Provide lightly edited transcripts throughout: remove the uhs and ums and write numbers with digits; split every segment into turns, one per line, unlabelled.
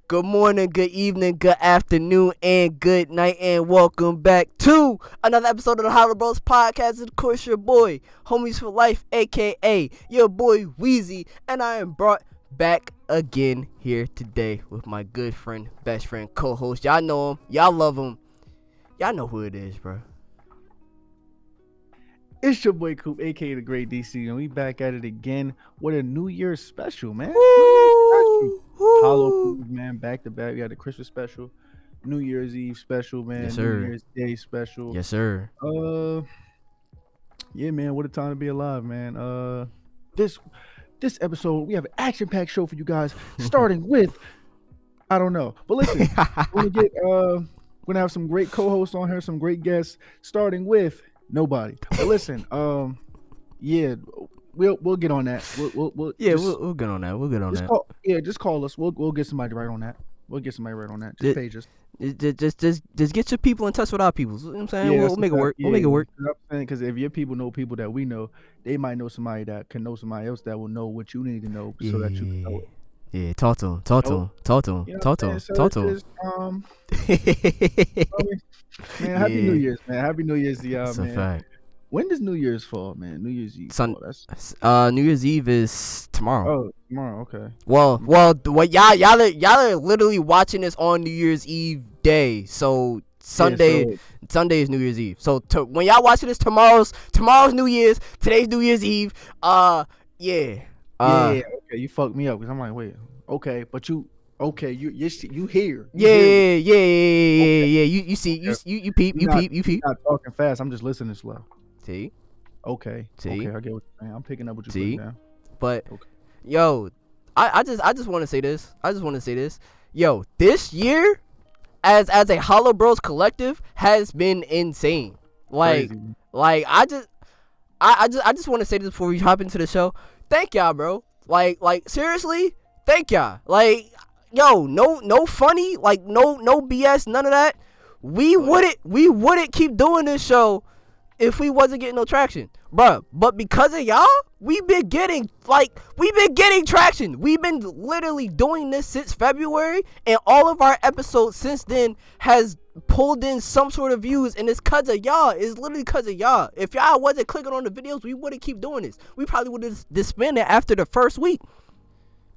Good morning, good evening, good afternoon, and good night, and welcome back to another episode of the HoloBros podcast. And of course, your boy, Homies for Life, aka your boy Wheezy, and I am brought back again here today with my good friend, best friend, co-host. Y'all know him, y'all love him, y'all know who it is, bro.
It's your boy Coop, aka the Great DC, and we back at it again with a New Year's special, man. HoloBros, man, back to back. We got the Christmas special, New Year's Eve special, man.
Yes,
New
sir.
Year's Day special.
Yes, sir.
Yeah, man. What a time to be alive, man. This episode we have an action-packed show for you guys, starting with I don't know, but listen, we're gonna have some great co-hosts on here, some great guests, starting with nobody. But listen, yeah, we'll get on that. We'll
Yeah, we'll get on that. We'll get on that.
just call us. We'll get somebody right on that. Just page us.
Just get your people in touch with our people. You know what I'm saying?
Yeah,
we'll make it work. We'll make it work.
Because if your people know people that we know, they might know somebody that can know somebody else that will know what you need to know, so that you can know it.
Yeah, talk to him. Talk to him. Talk to him.
You know
Talk to him.
so
Talk to him.
Man, Happy New Year's, man. Happy New Year's to y'all,
That's
man.
a fact.
When does New Year's fall, man? New Year's Eve.
New Year's Eve is tomorrow.
Oh, tomorrow. Okay.
Well, y'all are literally watching this on New Year's Eve day. So Sunday is New Year's Eve. So when y'all watching this, tomorrow's New Year's. Today's New Year's Eve. Yeah.
Okay, you fucked me up because I'm like, wait, okay, but you here.
Yeah. You see, you peep.
Not talking fast. I'm just listening slow.
See.
Okay.
See?
Okay, I get what you're saying. I'm picking up what you're putting down.
But
Okay.
yo, I just want to say this. Yo, this year, as a HoloBros collective, has been insane.
Crazy.
I just want to say this before we hop into the show. Thank y'all, bro. Like seriously, thank y'all. Like, yo, no funny, like no BS, none of that. We wouldn't keep doing this show if we wasn't getting no traction, bruh. But because of y'all, we've been getting traction. We've been literally doing this since February, and all of our episodes since then has pulled in some sort of views, and it's cause of y'all. It's literally cause of y'all. If y'all wasn't clicking on the videos, we wouldn't keep doing this. We probably would have disbanded after the first week.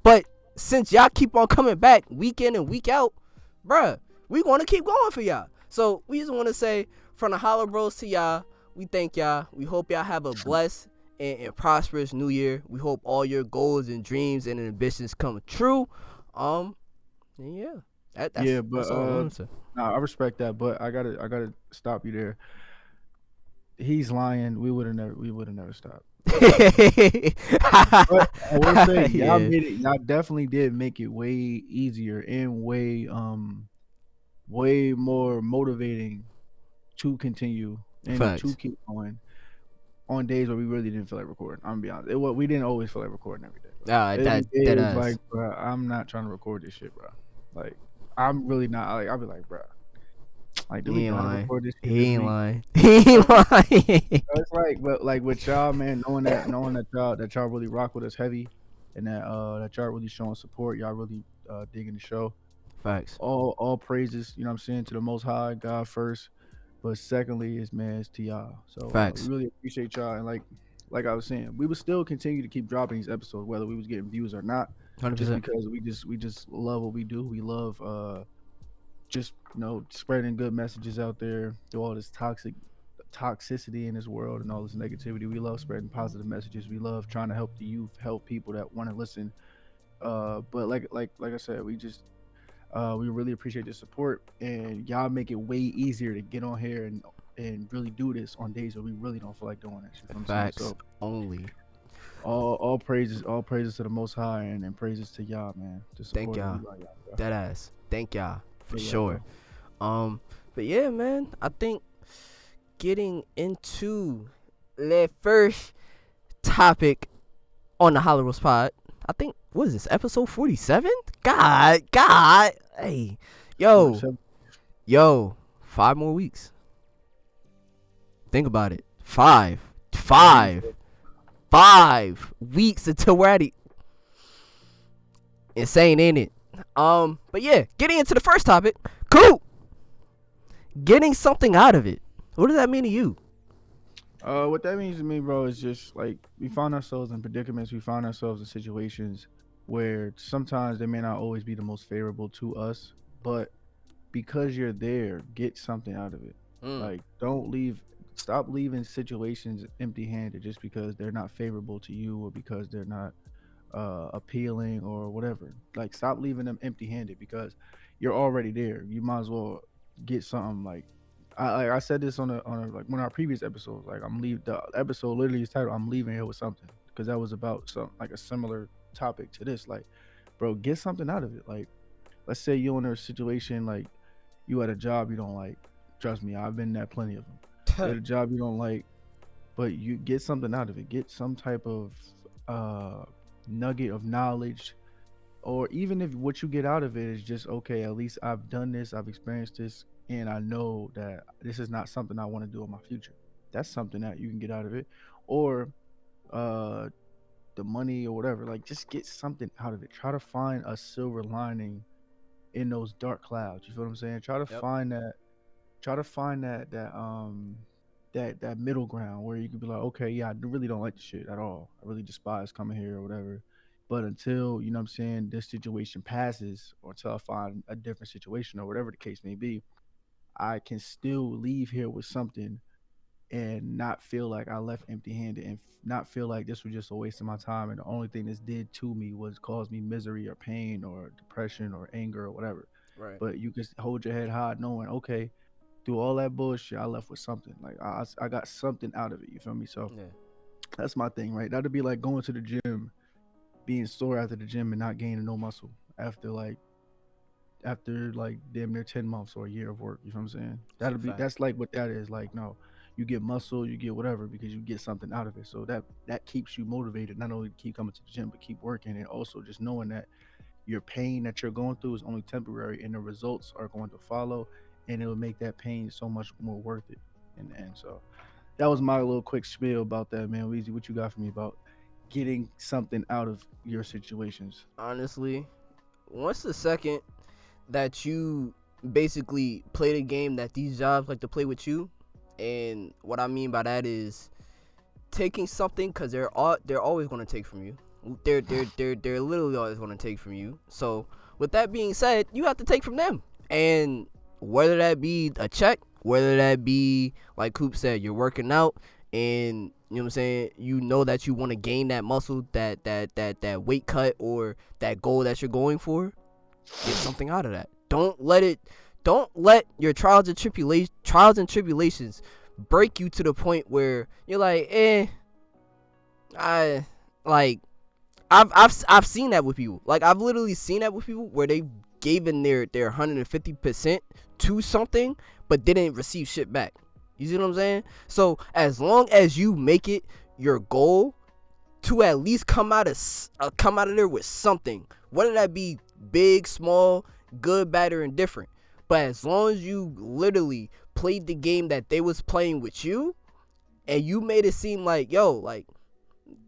But since y'all keep on coming back week in and week out, bruh, we want to keep going for y'all. So we just want to say, from the HoloBros to y'all, we thank y'all. We hope y'all have a blessed and prosperous new year. We hope all your goals and dreams and ambitions come true. And yeah. That's all I wanted to say.
Nah, I respect that, but I gotta stop you there. He's lying. We would have never stopped. But I will say, y'all made it. Y'all definitely did make it way easier and way more motivating to continue and to keep going on days where we really didn't feel like recording. I'm gonna be honest. We didn't always feel like recording every day. It was like, bro, I'm not trying to record this shit, bro. Like, I'm really not. Like, I'll be like, bro. Like, do we want to record this shit?
He ain't lying.
It's like, but like with y'all, man, knowing that y'all really rock with us heavy, and that y'all really showing support, y'all really digging the show.
Facts.
All praises, you know what I'm saying, to the Most High, God first, but secondly is to y'all. So
Facts.
We really appreciate y'all, and like I was saying, we would still continue to keep dropping these episodes whether we was getting views or not.
100%.
Just because we just love what we do. We love just spreading good messages out there through all this toxicity in this world and all this negativity. We love spreading positive messages. We love trying to help the youth, help people that want to listen. But like I said, we really appreciate the support, and y'all make it way easier to get on here and really do this on days where we really don't feel like doing it. You know what I'm saying? So
only.
All praises to the Most High, and praises to y'all, man.
Thank y'all. Dead ass. Thank y'all for sure. But yeah, man, I think getting into the first topic on the HoloBros pod, I think, what is this, episode 47? God, hey, yo, 5 more weeks. Think about it. 5 5 weeks until we're at it. Insane, ain't it? But yeah, getting into the first topic, cool. Getting something out of it. What does that mean to you?
What that means to me, bro, is just like we find ourselves in predicaments. We find ourselves in situations where sometimes they may not always be the most favorable to us, but because you're there, get something out of it.
Mm,
Like, don't leave. Stop leaving situations empty-handed just because they're not favorable to you or because they're not appealing or whatever. Like, stop leaving them empty-handed because you're already there. You might as well get something. Like, I said this on like one of our previous episodes. Like, I'm leave the episode literally is titled "I'm leaving here with something" because that was about some like a similar topic to this. Like, bro, get something out of it. Like, let's say you're in a situation like you at a job you don't like. Trust me, I've been at plenty of them. You're at a job you don't like, but you get something out of it. Get some type of uh nugget of knowledge, or even if what you get out of it is just okay, at least I've done this, I've experienced this, and I know that this is not something I want to do in my future. That's something that you can get out of it. Or uh the money or whatever. Like, just get something out of it. Try to find a silver lining in those dark clouds. You feel what I'm saying?
yep.
Try to find that middle ground where you could be like, okay, yeah, I really don't like the shit at all. I really despise coming here or whatever. But until, you know what I'm saying, this situation passes or until I find a different situation or whatever the case may be, I can still leave here with something and not feel like I left empty handed and not feel like this was just a waste of my time. And the only thing this did to me was cause me misery or pain or depression or anger or whatever.
Right.
But you can hold your head high knowing, okay, through all that bullshit, I left with something. Like, I got something out of it. You feel me? So
Yeah.
that's my thing, right? That'd be like going to the gym, being sore after the gym and not gaining no muscle after like damn near 10 months or a year of work. You know what I'm saying?
It's a fact.
That's like what that is. Like, no, you get muscle, you get whatever because you get something out of it. So that keeps you motivated not only to keep coming to the gym but keep working, and also just knowing that your pain that you're going through is only temporary and the results are going to follow, and it will make that pain so much more worth it in the end. So that was my little quick spiel about that, man. Weezy, what you got for me about getting something out of your situations?
Honestly, once the second that you basically play the game that these jobs like to play with you, and what I mean by that is taking something, because they're always going to take from you. They're literally always going to take from you. So with that being said, you have to take from them, and whether that be a check, whether that be like Coop said, you're working out, and you know what I'm saying, you know that you want to gain that muscle, that weight cut, or that goal that you're going for, get something out of that. Don't let your trials and tribulations break you to the point where you're like, I like I've seen that with people. Like, I've literally seen that with people where they gave in their 150% to something but didn't receive shit back. You see what I'm saying? So as long as you make it your goal to at least come out of there with something, whether that be big, small, good, bad, or indifferent. But as long as you literally played the game that they was playing with you, and you made it seem like, yo, like,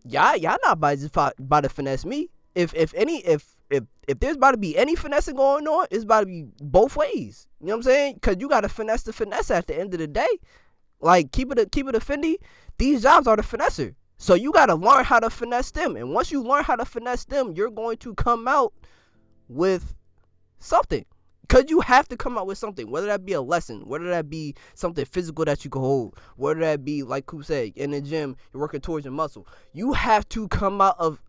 y'all not about to finesse me. If there's about to be any finessing going on, it's about to be both ways. You know what I'm saying? Because you got to finesse the finesse at the end of the day. Like, keep it a Fendi. These jobs are the finesser. So you got to learn how to finesse them. And once you learn how to finesse them, you're going to come out with something. Because you have to come out with something, whether that be a lesson, whether that be something physical that you can hold, whether that be, like Coop said, in the gym, you're working towards your muscle. You have to come out of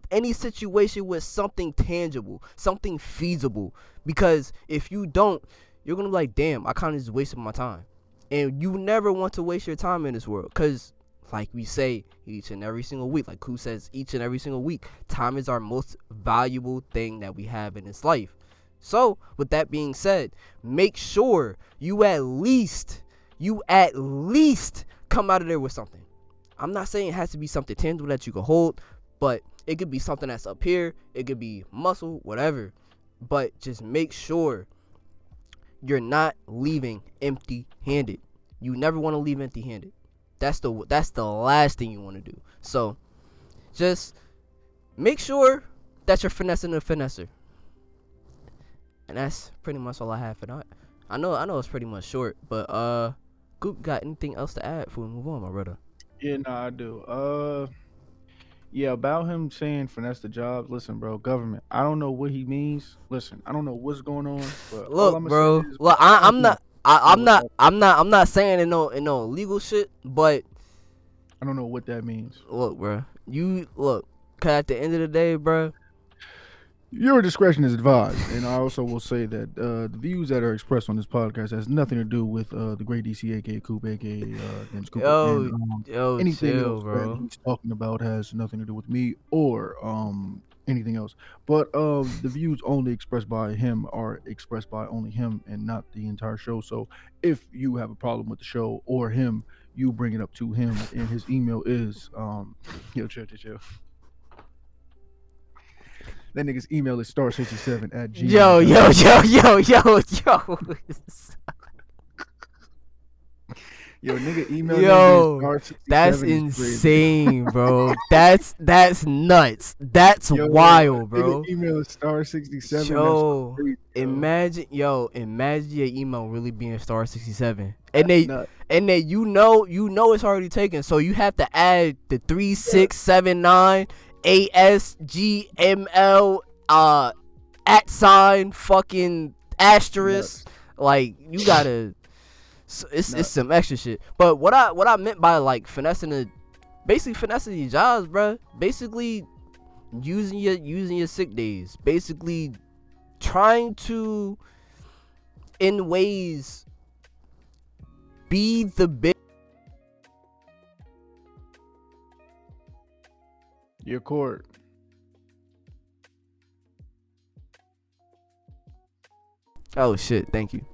any situation with something tangible, something feasible. Because if you don't, you're going to be like, damn, I kind of just wasted my time. And you never want to waste your time in this world. Because, like we say each and every single week, like Coop says each and every single week, time is our most valuable thing that we have in this life. So, with that being said, make sure you at least come out of there with something. I'm not saying it has to be something tangible that you can hold, but it could be something that's up here. It could be muscle, whatever. But just make sure you're not leaving empty-handed. You never want to leave empty-handed. That's the last thing you want to do. So, just make sure that you're finessing the finesser. And that's pretty much all I have for that. I know it's pretty much short, but Goop, got anything else to add before we move on, my brother?
Yeah, no, I do. Yeah, about him saying finesse the jobs. Listen, bro, government. I don't know what he means. Listen, I don't know what's going on, but all
Look,
I'm gonna say
bro.
is,
Look,
I don't
I'm
know.
not.
I don't know what that.
I'm not saying in no legal shit, but
I don't know what that means.
look, bro. You look. Cause at the end of the day, bro.
Your discretion is advised, and I also will say that the views that are expressed on this podcast has nothing to do with the great DC, aka Coop, aka James Cooper, and anything
chill,
else that
bro.
he's talking about has nothing to do with me or anything else. But the views only expressed by him are expressed by only him and not the entire show. So if you have a problem with the show or him, you bring it up to him, and his email is chill. That nigga's email is star67@gmail.com.
Yo.
Yo, nigga email
Yo,
star67.
that's insane, bro. That's nuts. That's wild, bro.
Nigga email is star67.
Yo, imagine your email really being star67, and then you know it's already taken, so you have to add the 3679 ASGML @ fucking asterisk. Like you gotta. It's some extra shit. But what I meant by like finessing your jobs, bro. Basically using your sick days. Basically trying to in ways be the big.
Your court.
Oh shit! Thank you,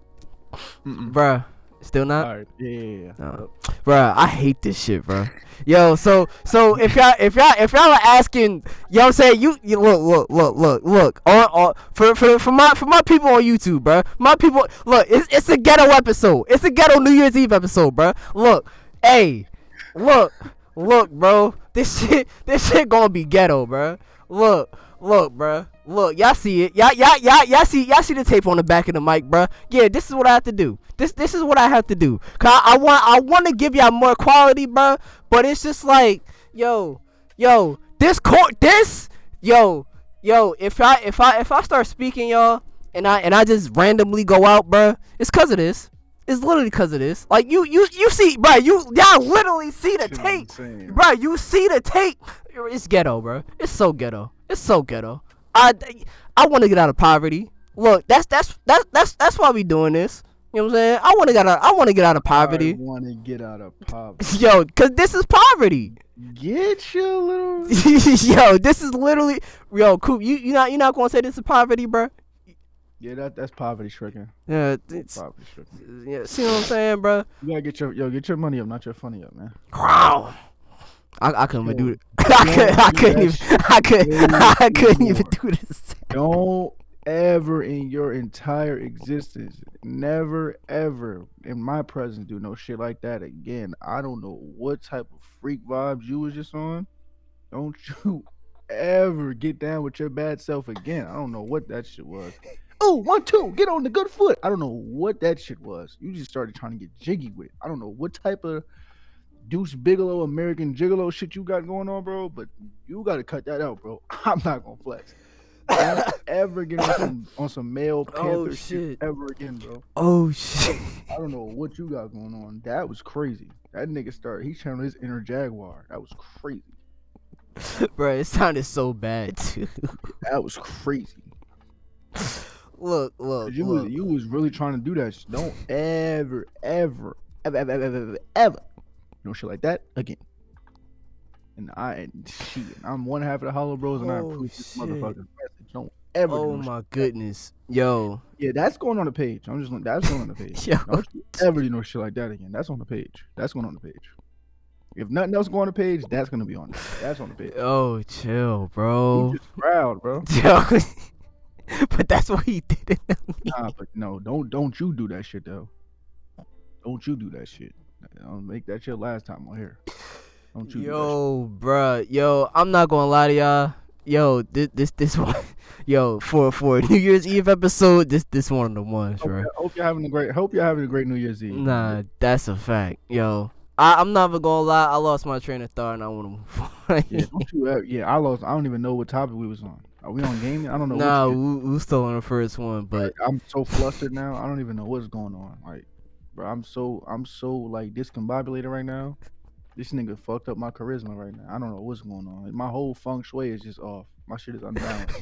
bruh. Still not?
All right. Yeah.
No. Bruh, I hate this shit, bruh. Yo, so if y'all are asking, yo, say you look for my people on YouTube, bruh. My people, look, it's a ghetto episode. It's a ghetto New Year's Eve episode, bruh. Look, hey, look, bro. This shit gonna be ghetto, bruh. Look, bruh. Look, y'all see it. Y'all see the tape on the back of the mic, bruh. Yeah, this is what I have to do. This is what I have to do. Cause I want to give y'all more quality, bruh. But it's just like, yo, if I start speaking, y'all, and I just randomly go out, bruh, it's cause of this. It's literally because of this. Like you see, bro. Y'all literally see the tape, bro. You see the tape. It's ghetto, bro. It's so ghetto. I want to get out of poverty. Look, that's why we doing this. You know what I'm saying? I want to get out of poverty.
I want to get out of poverty.
Yo, cause this is poverty.
Get your little.
Yo, this is literally. Yo, Coop, you not gonna say this is poverty, bro?
Yeah, that's poverty stricken.
Yeah, it's
poverty stricken.
Yeah, see what I'm saying, bro?
You gotta get your money up, not your funny up, man.
Wow. I couldn't even do it. I couldn't even do this.
Don't ever in your entire existence, never ever in my presence, do no shit like that again. I don't know what type of freak vibes you was just on. Don't you ever get down with your bad self again. I don't know what that shit was. Oh, 1, 2, get on the good foot. I don't know what that shit was. You just started trying to get jiggy with it. I don't know what type of Deuce Bigelow, American Gigolo shit you got going on, bro, but you got to cut that out, bro. I'm not going to flex. Don't ever get on some male Panther shit ever again, bro.
Oh, shit.
I don't know what you got going on. That was crazy. That nigga he channeled his inner Jaguar. That was crazy.
Bro, it sounded so bad, too.
That was crazy.
Look.
You was really trying to do that shit. Don't ever no shit like that again. And I'm one half of the HoloBros, and I approve this motherfucking message. Don't ever.
Oh my goodness, yo.
Yeah, that's going on the page. That's going on the page.
Yo.
Don't you ever do no shit like that again. That's on the page. That's going on the page. If nothing else go on the page, that's gonna be on there. That's on the page.
Oh, chill, bro.
You just proud, bro.
Yo. But that's what he did.
Nah, but no, don't you do that shit though. Don't you do that shit. Don't make that shit last time on here. Don't you?
Yo, bruh. Yo, I'm not gonna lie to y'all. Yo, this one, yo, for a New Year's Eve episode, this one of the ones, bro.
Hope you're having a great. Hope you're having a great New Year's Eve.
Nah,
Man.
that's a fact, yo. I'm not even gonna lie. I lost my train of thought, and I want to move on.
Yeah, don't you? Yeah, I lost. I don't even know what topic we was on. Are we on gaming? I don't know.
Nah,
Which
we still on the first one, but
like, I'm so flustered now. I don't even know what's going on. Like, bro, I'm so like discombobulated right now. This nigga fucked up my charisma right now. I don't know what's going on. Like, my whole feng shui is just off. My shit is unbalanced.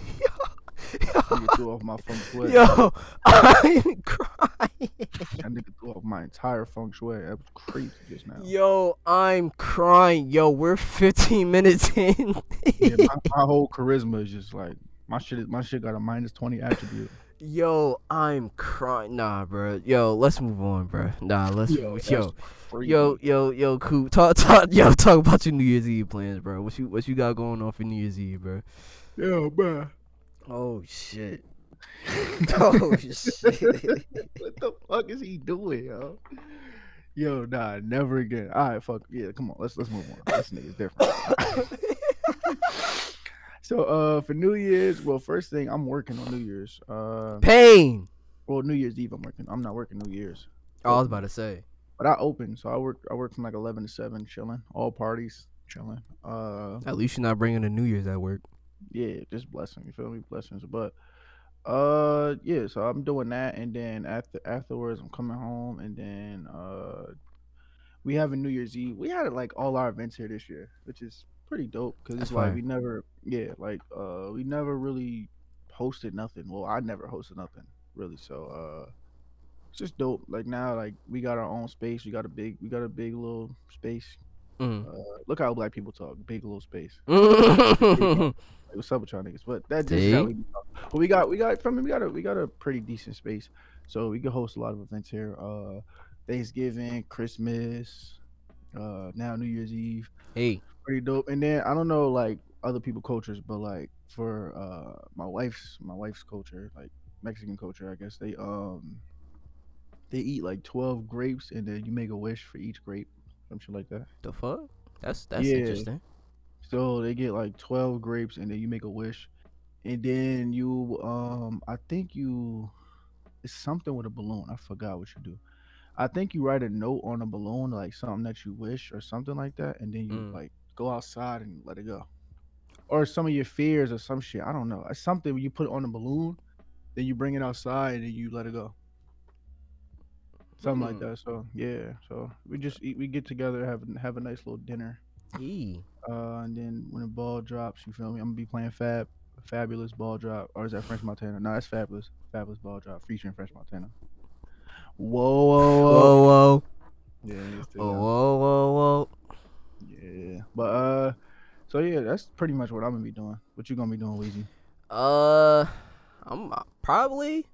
Nigga threw off my feng shui.
yo, I'm crying.
That nigga threw off my entire feng shui. That was crazy just now.
Yo, I'm crying. Yo, we're 15 minutes in.
Yeah, my whole charisma is just like my shit got a -20 attribute.
Yo, I'm crying. Nah, bro. Yo, let's move on, bro. Nah, let's yo, cool. Talk about your New Year's Eve plans, bro. What you got going on for New Year's Eve, bro?
Yo, bro.
Oh shit. Oh shit.
What the fuck is he doing, yo? Yo, nah, never again. All right, fuck. Yeah, come on. Let's move on. This nigga's different. So, for New Year's, well, first thing, I'm working on New Year's.
Pain.
Well, New Year's Eve, I'm working. I'm not working New Year's.
I was about to say.
But I open, so I work from like 11 to 7, chilling. All parties, chilling.
At least you're not bringing the New Year's at work.
Yeah, just blessing. You feel me? Blessings. But yeah. So I'm doing that, and then afterwards, I'm coming home, and then we have a New Year's Eve. We had like all our events here this year, which is pretty dope because
That's
it's like
fire.
we never really hosted nothing. Well, I never hosted nothing really. So it's just dope. Like now, like we got our own space. We got a big little space.
Mm.
Look how black people talk. Big little space.
Mm.
Like, what's up with y'all niggas? But that this is how we be talking. But we got a pretty decent space, so we can host a lot of events here. Thanksgiving, Christmas, now New Year's Eve.
Hey.
Pretty dope. And then I don't know like other people cultures, but like for my wife's culture, like Mexican culture, I guess they eat like 12 grapes and then you make a wish for each grape, some shit like that.
The fuck? That's
Yeah.
interesting.
So they get like 12 grapes and then you make a wish. And then you I think it's something with a balloon. I forgot what you do. I think you write a note on a balloon, like something that you wish or something like that, and then you
Mm.
like go outside and let it go. Or some of your fears or some shit. I don't know. It's something when you put it on a balloon, then you bring it outside and then you let it go. Something like that. So yeah. So we just eat, we get together, have a nice little dinner.
Eee.
And then when the ball drops, you feel me? I'm gonna be playing Fabulous ball drop. Or is that French Montana? No, that's Fabulous. Fabulous ball drop featuring French Montana. Whoa, whoa, whoa.
Whoa, whoa.
Yeah,
Whoa.
yeah. But so yeah, that's pretty much what I'm gonna be doing. What you gonna be doing, Weezy?
I'm probably.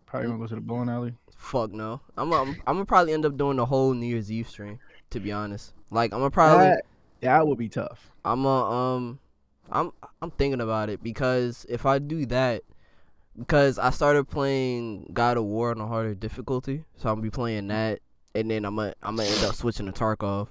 Probably gonna go to the bowling alley.
Fuck no. I'm gonna probably end up doing the whole New Year's Eve stream. To be honest, like I'm gonna probably.
That would be tough.
I'm thinking about it because if I do that, because I started playing God of War on a harder difficulty, so I'm gonna be playing that, and then I'm gonna end up switching to Tarkov.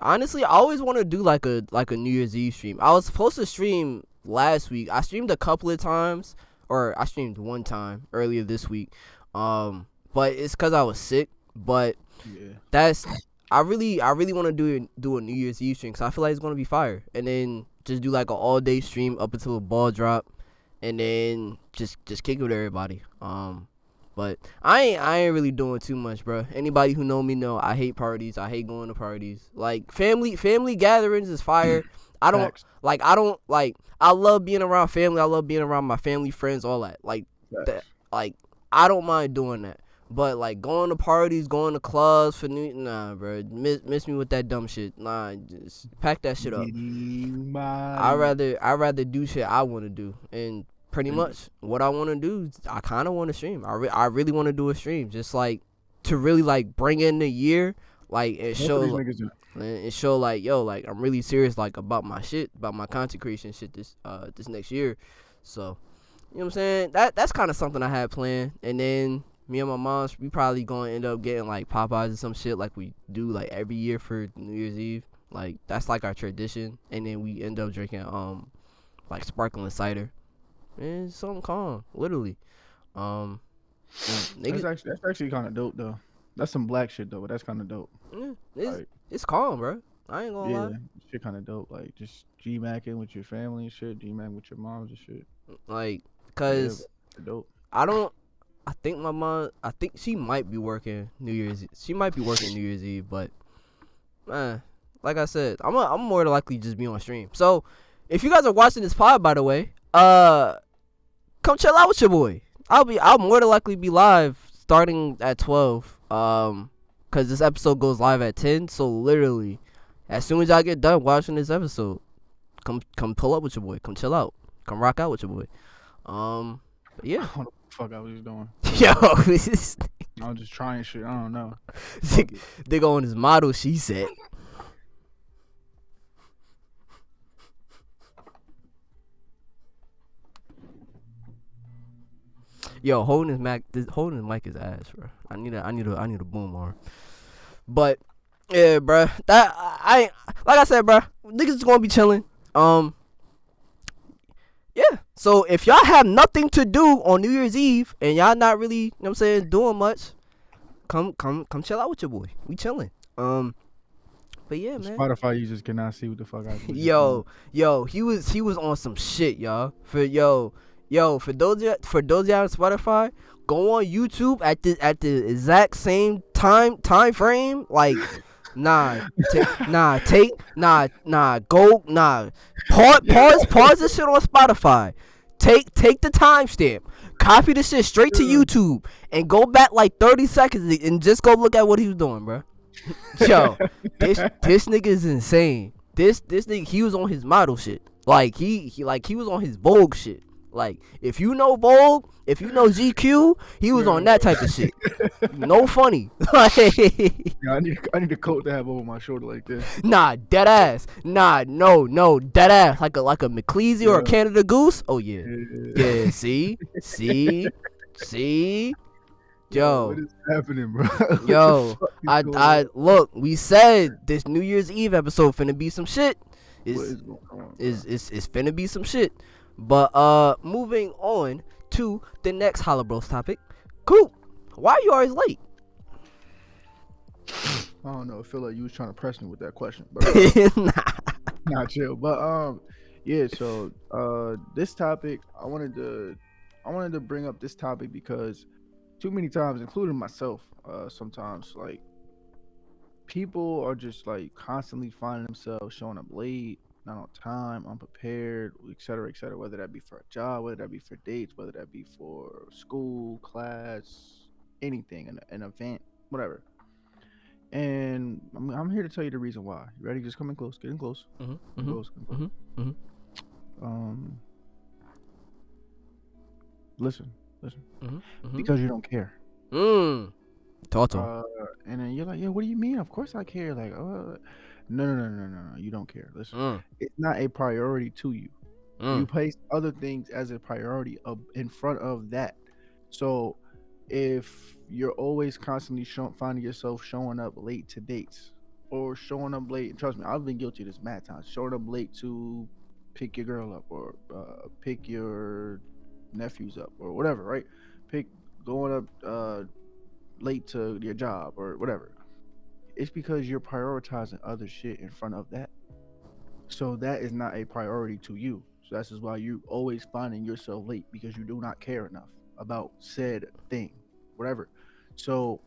Honestly, I always want to do like a New Year's Eve stream. I was supposed to stream last week. I streamed a couple of times, or I streamed one time earlier this week. But it's because I was sick. But
Yeah.
I really want to do a New Year's Eve stream because I feel like it's gonna be fire, and then just do like an all day stream up until the ball drop, and then just kick it with everybody. But I ain't really doing too much, bro. Anybody who know me know I hate parties. I hate going to parties. Like family gatherings is fire. I don't like. I love being around family. I love being around my family, friends, all that. Like that. Like I don't mind doing that. But like going to parties, going to clubs for nah, bro. Miss me with that dumb shit. Nah, just pack that shit up. I rather do shit I want to do, and pretty much what I want to do, I kind of want to stream. I really want to do a stream, just like to really like bring in the year, like and show like yo, like I'm really serious like about my shit, about my content creation shit this next year. So you know what I'm saying? That's kind of something I had planned, and then. Me and my mom's, we probably gonna end up getting like Popeyes or some shit like we do like every year for New Year's Eve. Like that's like our tradition, and then we end up drinking like sparkling cider. And it's something calm, literally. Um, niggas,
That's actually kind of dope though. That's some black shit though, but that's kind of dope.
yeah,
Like,
it's calm, bro. I ain't gonna
yeah,
lie.
shit kind of dope. Like just G-macking with your family and shit, G-macking with your moms and shit.
Like,
Yeah,
cause
bro, dope.
I don't. I think my mom. I think she might be working New Year's. She might be working New Year's Eve, but man, like I said, I'm more than likely just be on stream. So, if you guys are watching this pod, by the way, come chill out with your boy. I'll more than likely be live starting at 12. Cause this episode goes live at 10. So literally, as soon as y'all get done watching this episode, come pull up with your boy. Come chill out. Come rock out with your boy. But yeah.
I don't know what the fuck I was just doing.
Yo, this is
I was just trying shit. I don't know.
they go on his model. She said. Yo, holding his mic is ass, bro. I need a boom arm. But yeah, bro. That I like I said, bro. Niggas is gonna be chilling. Yeah. So if y'all have nothing to do on New Year's Eve and y'all not really, you know what I'm saying, doing much, come chill out with your boy. We chilling. But yeah, man.
Spotify users cannot see what the fuck I do.
Yo, he was on some shit, y'all. For those of y'all on Spotify, go on YouTube at the exact same time frame. Like, pause this shit on Spotify. Take the timestamp, copy the shit straight to YouTube, and go back like 30 seconds and just go look at what he was doing, bro. Yo, this nigga is insane. This nigga, he was on his model shit. Like he was on his Vogue shit. Like if you know Vogue, if you know GQ, he was on that type of shit. No funny. Like,
yeah, I need a coat to have over my shoulder like this.
Nah, dead ass. Nah, no, dead ass. Like a McCleasy or a Canada Goose. Oh yeah. Yeah. See. Yo,
what is happening, bro?
Yo, I look. We said this New Year's Eve episode finna be some shit. It's finna be some shit. But moving on to the next HoloBros topic. Coop, why are you always late?
I don't know. I feel like you was trying to press me with that question, but nah, chill. But yeah. So this topic, I wanted to bring up this topic because too many times, including myself, sometimes like people are just like constantly finding themselves showing up late, not on time, unprepared, etc., etc. Whether that be for a job, whether that be for dates, whether that be for school, class, anything, an event, whatever. And I'm here to tell you the reason why. You ready? Just come in close. Get in close. Close. Listen. Because you don't care.
Talk to him.
And then you're like, yeah, what do you mean? Of course I care. Like, no. You don't care. Listen, it's not a priority to you. You place other things as a priority in front of that. So if you're always constantly finding yourself showing up late to dates or showing up late, and trust me, I've been guilty of this mad times, showing up late to pick your girl up or pick your nephews up or whatever, right? Going up late to your job or whatever. It's because you're prioritizing other shit in front of that. So that is not a priority to you. So that's just why you always finding yourself late, because you do not care enough about said thing, whatever. So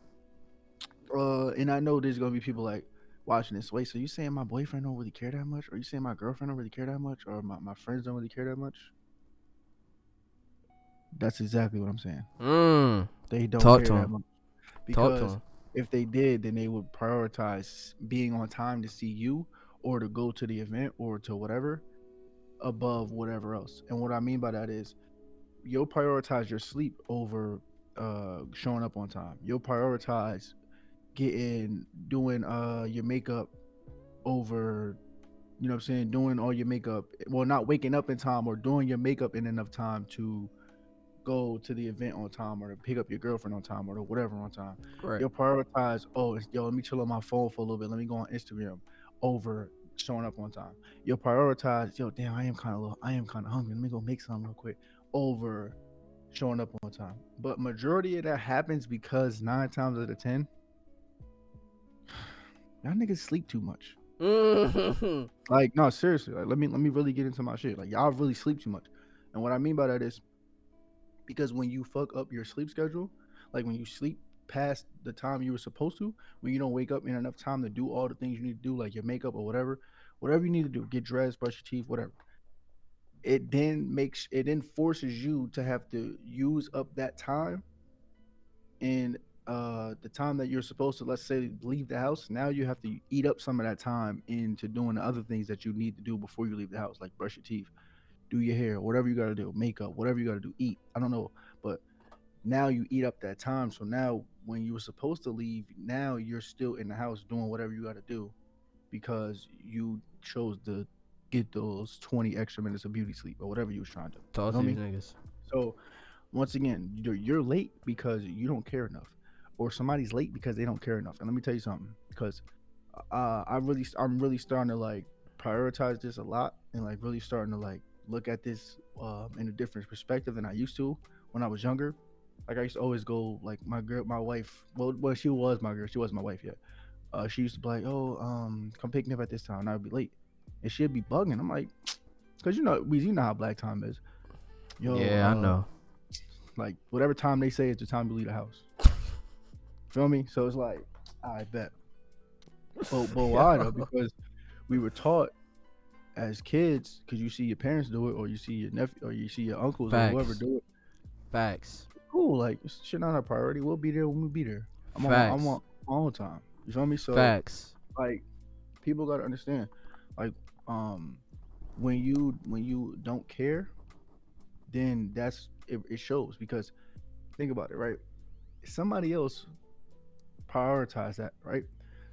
and I know there's gonna be people like watching this. Wait, so you saying my boyfriend don't really care that much? Or you saying my girlfriend don't really care that much? Or my friends don't really care that much? That's exactly what I'm saying. They don't care that much. Because if they did, then they would prioritize being on time to see you or to go to the event or to whatever above whatever else. And what I mean by that is you'll prioritize your sleep over showing up on time. You'll prioritize doing your makeup over, you know what I'm saying, doing all your makeup, well, not waking up in time, or doing your makeup in enough time to go to the event on time, or to pick up your girlfriend on time, or to whatever on time.
Right.
You'll prioritize, let me chill on my phone for a little bit, let me go on Instagram over showing up on time. You'll prioritize, yo, damn, I am kind of hungry. Let me go make something real quick over showing up on time. But majority of that happens because 9 times out of 10, y'all niggas sleep too much. Like, no, seriously. Like, let me really get into my shit. Like, y'all really sleep too much. And what I mean by that is because when you fuck up your sleep schedule, like when you sleep past the time you were supposed to, when you don't wake up in enough time to do all the things you need to do, like your makeup or whatever you need to do, get dressed, brush your teeth, whatever. It then forces you to have to use up that time and the time that you're supposed to, let's say, leave the house. Now you have to eat up some of that time into doing the other things that you need to do before you leave the house, like brush your teeth, do your hair, whatever you got to do, makeup, whatever you got to do, eat. I don't know, but now you eat up that time. So now when you were supposed to leave, now you're still in the house doing whatever you got to do because you chose to get those 20 extra minutes of beauty sleep or whatever you was trying to do.
Talk
You know
to
what I
these
mean?
niggas.
So once again, you're late because you don't care enough, or somebody's late because they don't care enough. And let me tell you something, because I'm really starting to like prioritize this a lot, and like really starting to like look at this in a different perspective than I used to when I was younger. Like I used to always go like my wife. Well, she was my girl. She wasn't my wife yet. She used to be like, oh, come pick me up at this time, and I'd be late, and she'd be bugging. I'm like, because you know how black time is. Yo,
Yeah, I know.
like whatever time they say is the time to leave the house. Feel me? So it's like, I bet. But why though? Because we were taught as kids, because you see your parents do it, or you see your nephew, or you see your uncles, or whoever
Facts.
do it.
Facts.
Cool, like it's shit not a priority. We'll be there when we be there. I'm
Facts.
on my own time. You feel me? So
Facts.
like, people gotta understand, like, when you don't care, then it shows. Because think about it, right? Somebody else prioritize that, right?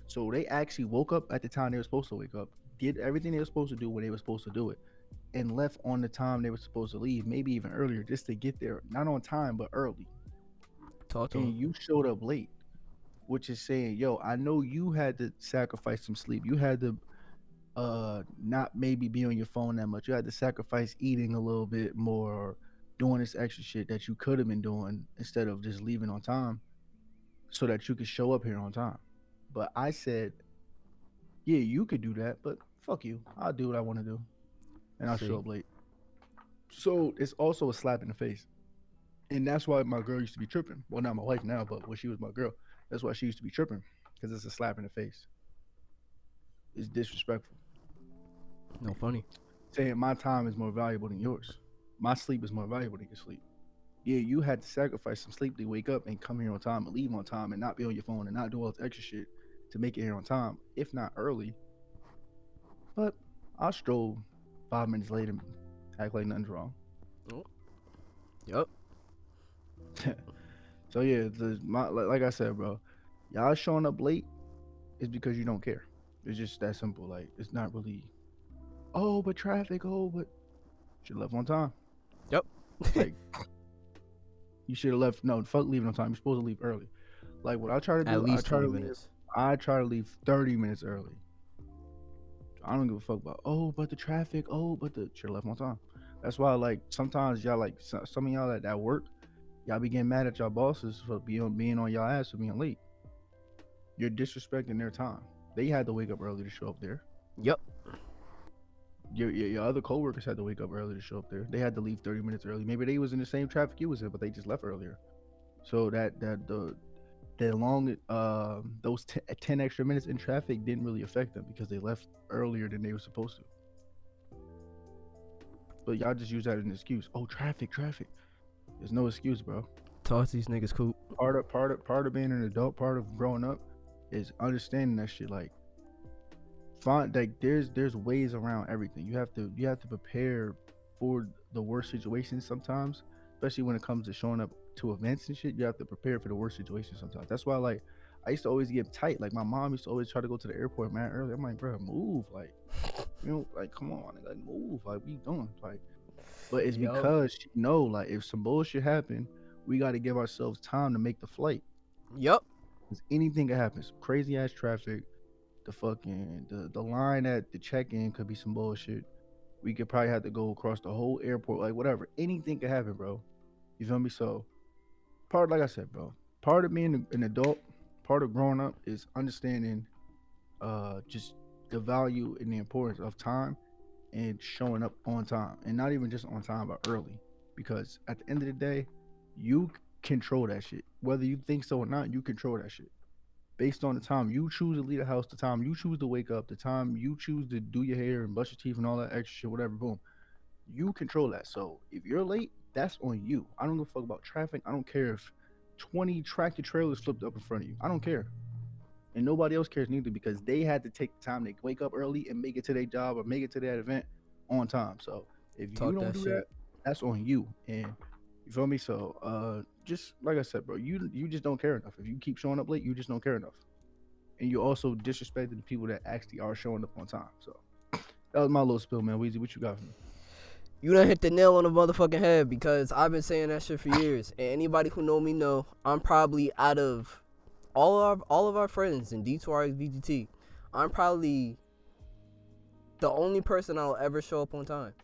So they actually woke up at the time they were supposed to wake up, did everything they were supposed to do when they were supposed to do it, and left on the time they were supposed to leave, maybe even earlier, just to get there, not on time, but early.
Talk to
And
him.
you showed up late, which is saying, yo, I know you had to sacrifice some sleep. You had to not maybe be on your phone that much. You had to sacrifice eating a little bit more, or doing this extra shit that you could have been doing instead of just leaving on time so that you could show up here on time. But I said, yeah, you could do that, but fuck you. I'll do what I want to do, and I'll show
See.
up late. So it's also a slap in the face. And that's why my girl used to be tripping. Well, not my wife now, but when she was my girl, that's why she used to be tripping, because it's a slap in the face. It's disrespectful.
No funny.
Saying my time is more valuable than yours. My sleep is more valuable than your sleep. Yeah, you had to sacrifice some sleep to wake up and come here on time and leave on time and not be on your phone and not do all this extra shit to make it here on time, if not early. But I'll stroll 5 minutes late and act like nothing's wrong.
Yup.
So yeah, like I said, bro, y'all showing up late is because you don't care. It's just that simple. Like, it's not really, oh, but traffic, oh, but should have left on time.
Yep.
Like, you should have left. No, fuck leaving on time. You're supposed to leave early. Like, what I try to do,
At least 20 minutes.
I try to leave 30 minutes early. I don't give a fuck about, oh, but the traffic, oh, but the should have left on time. That's why, like, sometimes y'all, like, some of y'all at work, y'all be getting mad at y'all bosses for being on y'all ass for being late. You're disrespecting their time. They had to wake up early to show up there.
Yep.
Your other coworkers had to wake up early to show up there. They had to leave 30 minutes early. Maybe they was in the same traffic you was in, but they just left earlier. So the long those 10 extra minutes in traffic didn't really affect them because they left earlier than they were supposed to. But y'all just use that as an excuse. Oh, traffic. There's no excuse, bro.
Talk to these niggas, Coop.
Part of being an adult, part of growing up, is understanding that shit. Like, find, like, there's ways around everything. You have to prepare for the worst situations sometimes, especially when it comes to showing up to events and shit. You have to prepare for the worst situations sometimes. That's why, like, I used to always get tight. Like, my mom used to always try to go to the airport man early. I'm like, bro, move, like, you know, like, come on, like, move, like, what you doing, like. But it's because she know, like, if some bullshit happen, we got to give ourselves time to make the flight.
Yep.
Because anything can happen. Some crazy ass traffic, the line at the check-in could be some bullshit. We could probably have to go across the whole airport, like whatever. Anything could happen, bro. You feel me? So like I said, bro, part of being an adult, part of growing up is understanding just the value and the importance of time and showing up on time, and not even just on time but early, because at the end of the day you control that shit. Whether you think so or not, you control that shit based on the time you choose to leave the house, the time you choose to wake up, the time you choose to do your hair and brush your teeth and all that extra shit, whatever. Boom, you control that. So if you're late, that's on you. I don't give a fuck about traffic. I don't care if 20 tractor trailers flipped up in front of you. I don't care. And nobody else cares neither, because they had to take the time to wake up early and make it to their job or make it to that event on time. So if you don't do that, that's on you. And you feel me? So just like I said, bro, you just don't care enough. If you keep showing up late, you just don't care enough. And you also disrespected the people that actually are showing up on time. So that was my little spill, man. Weezy, what you got for me?
You done hit the nail on the motherfucking head, because I've been saying that shit for years. And anybody who know me know I'm probably, out of all of our friends in D2RX VGT, I'm probably the only person that'll ever show up on time.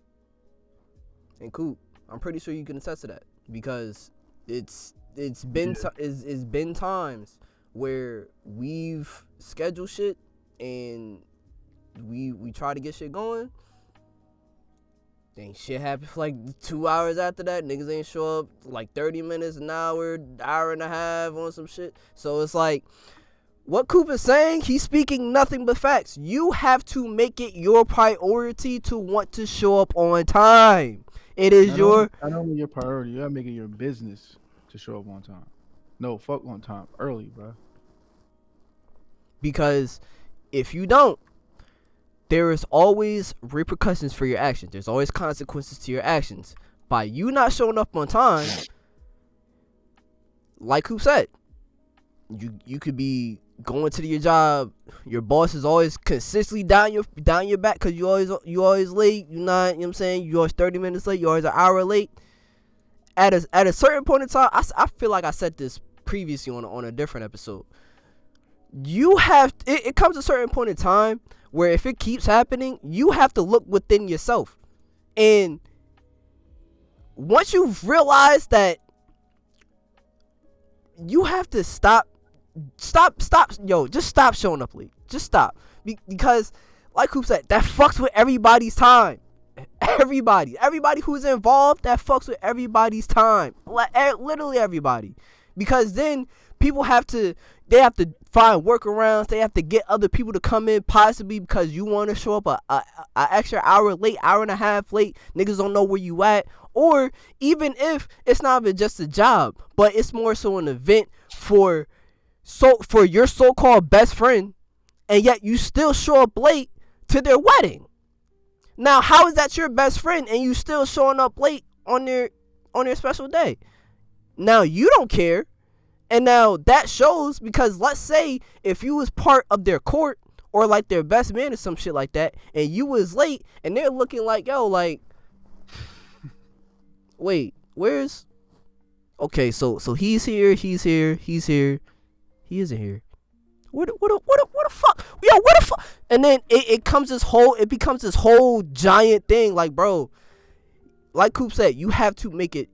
And Coop, I'm pretty sure you can attest to that, because it's been times where we've scheduled shit and we try to get shit going. Ain't shit happen for like 2 hours after that. Niggas ain't show up like 30 minutes, an hour and a half on some shit. So it's like, what Coop is saying, he's speaking nothing but facts. You have to make it your priority to want to show up on time. It is
not only your priority, you gotta make it your business to show up on time. No, fuck on time. Early, bro.
Because if you don't, there is always repercussions for your actions. There's always consequences to your actions. By you not showing up on time, like who said, you could be going to your job. Your boss is always consistently down your back because you always late. You know what I'm saying? You always 30 minutes late. You always an hour late. At a certain point in time, I feel like I said this previously on a different episode. You have it comes to a certain point in time where if it keeps happening, you have to look within yourself. And once you've realized that, you have to stop, just stop showing up late. Just stop. Because, like Coop said, that fucks with everybody's time. Everybody who's involved, that fucks with everybody's time. Literally everybody. Because then people have to find workarounds. They have to get other people to come in, possibly because you want to show up a extra hour late, hour and a half late. Niggas don't know where you at. Or even if it's not even just a job, but it's more so an event for your so-called best friend, and yet you still show up late to their wedding. Now, how is that your best friend and you still showing up late on their special day? Now you don't care. And now that shows, because let's say if you was part of their court or like their best man or some shit like that, and you was late and they're looking like, yo, like, wait, where's, okay, so he's here, he isn't here. What the fuck? Yo, what the fuck? And then it becomes this whole giant thing. Like, bro, like Coop said, you have to make it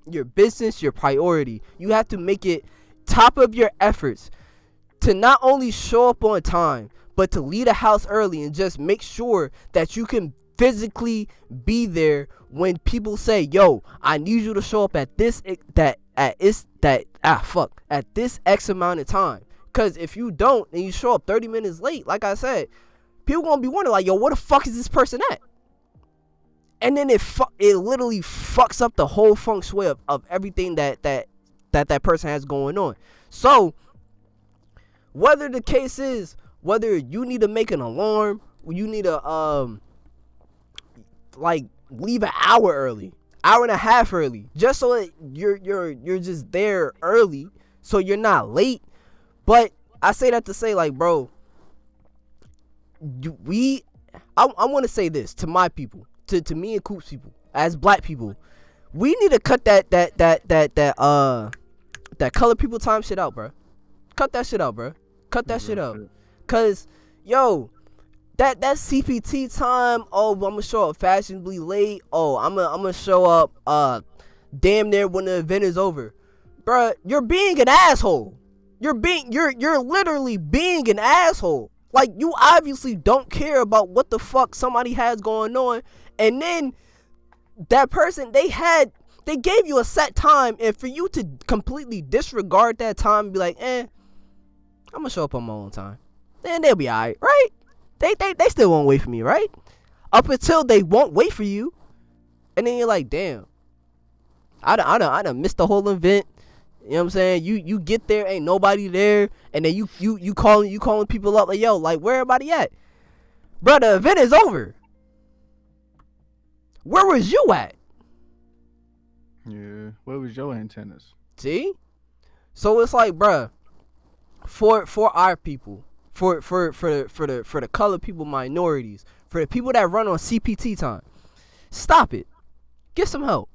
your business, your priority. You have to make it top of your efforts to not only show up on time, but to leave the house early and just make sure that you can physically be there when people say, yo, I need you to show up at this X amount of time. Because if you don't and you show up 30 minutes late, like I said, people gonna be wondering like, yo, where the fuck is this person at? And then it literally fucks up the whole feng shui of everything that person has going on. So whether the case is, whether you need to make an alarm, you need to like leave an hour early, hour and a half early, just so that you're just there early, so you're not late. But I say that to say, like, bro, I want to say this to my people, to me and Coop's people, as black people, we need to cut that color people time shit out, bro. Cut that shit out, bro. Cut that shit out. Cause yo, that CPT time. Oh, I'm gonna show up fashionably late. Oh, I'm gonna show up damn near when the event is over, bruh. You're being an asshole. You're literally being an asshole. Like, you obviously don't care about what the fuck somebody has going on, and then that person, they gave you a set time, and for you to completely disregard that time and be like, I'm gonna show up on my own time, then they'll be alright, right? They still won't wait for me, right? Up until they won't wait for you, and then you're like, damn, I done missed the whole event. You know what I'm saying? You get there, ain't nobody there, and then you calling people up like, yo, like, where everybody at? Bro, the event is over. Where was you at?
Yeah, where was your antennas?
See? So it's like, bruh, for our people, for the colored people, minorities, for the people that run on CPT time, stop it. Get some help.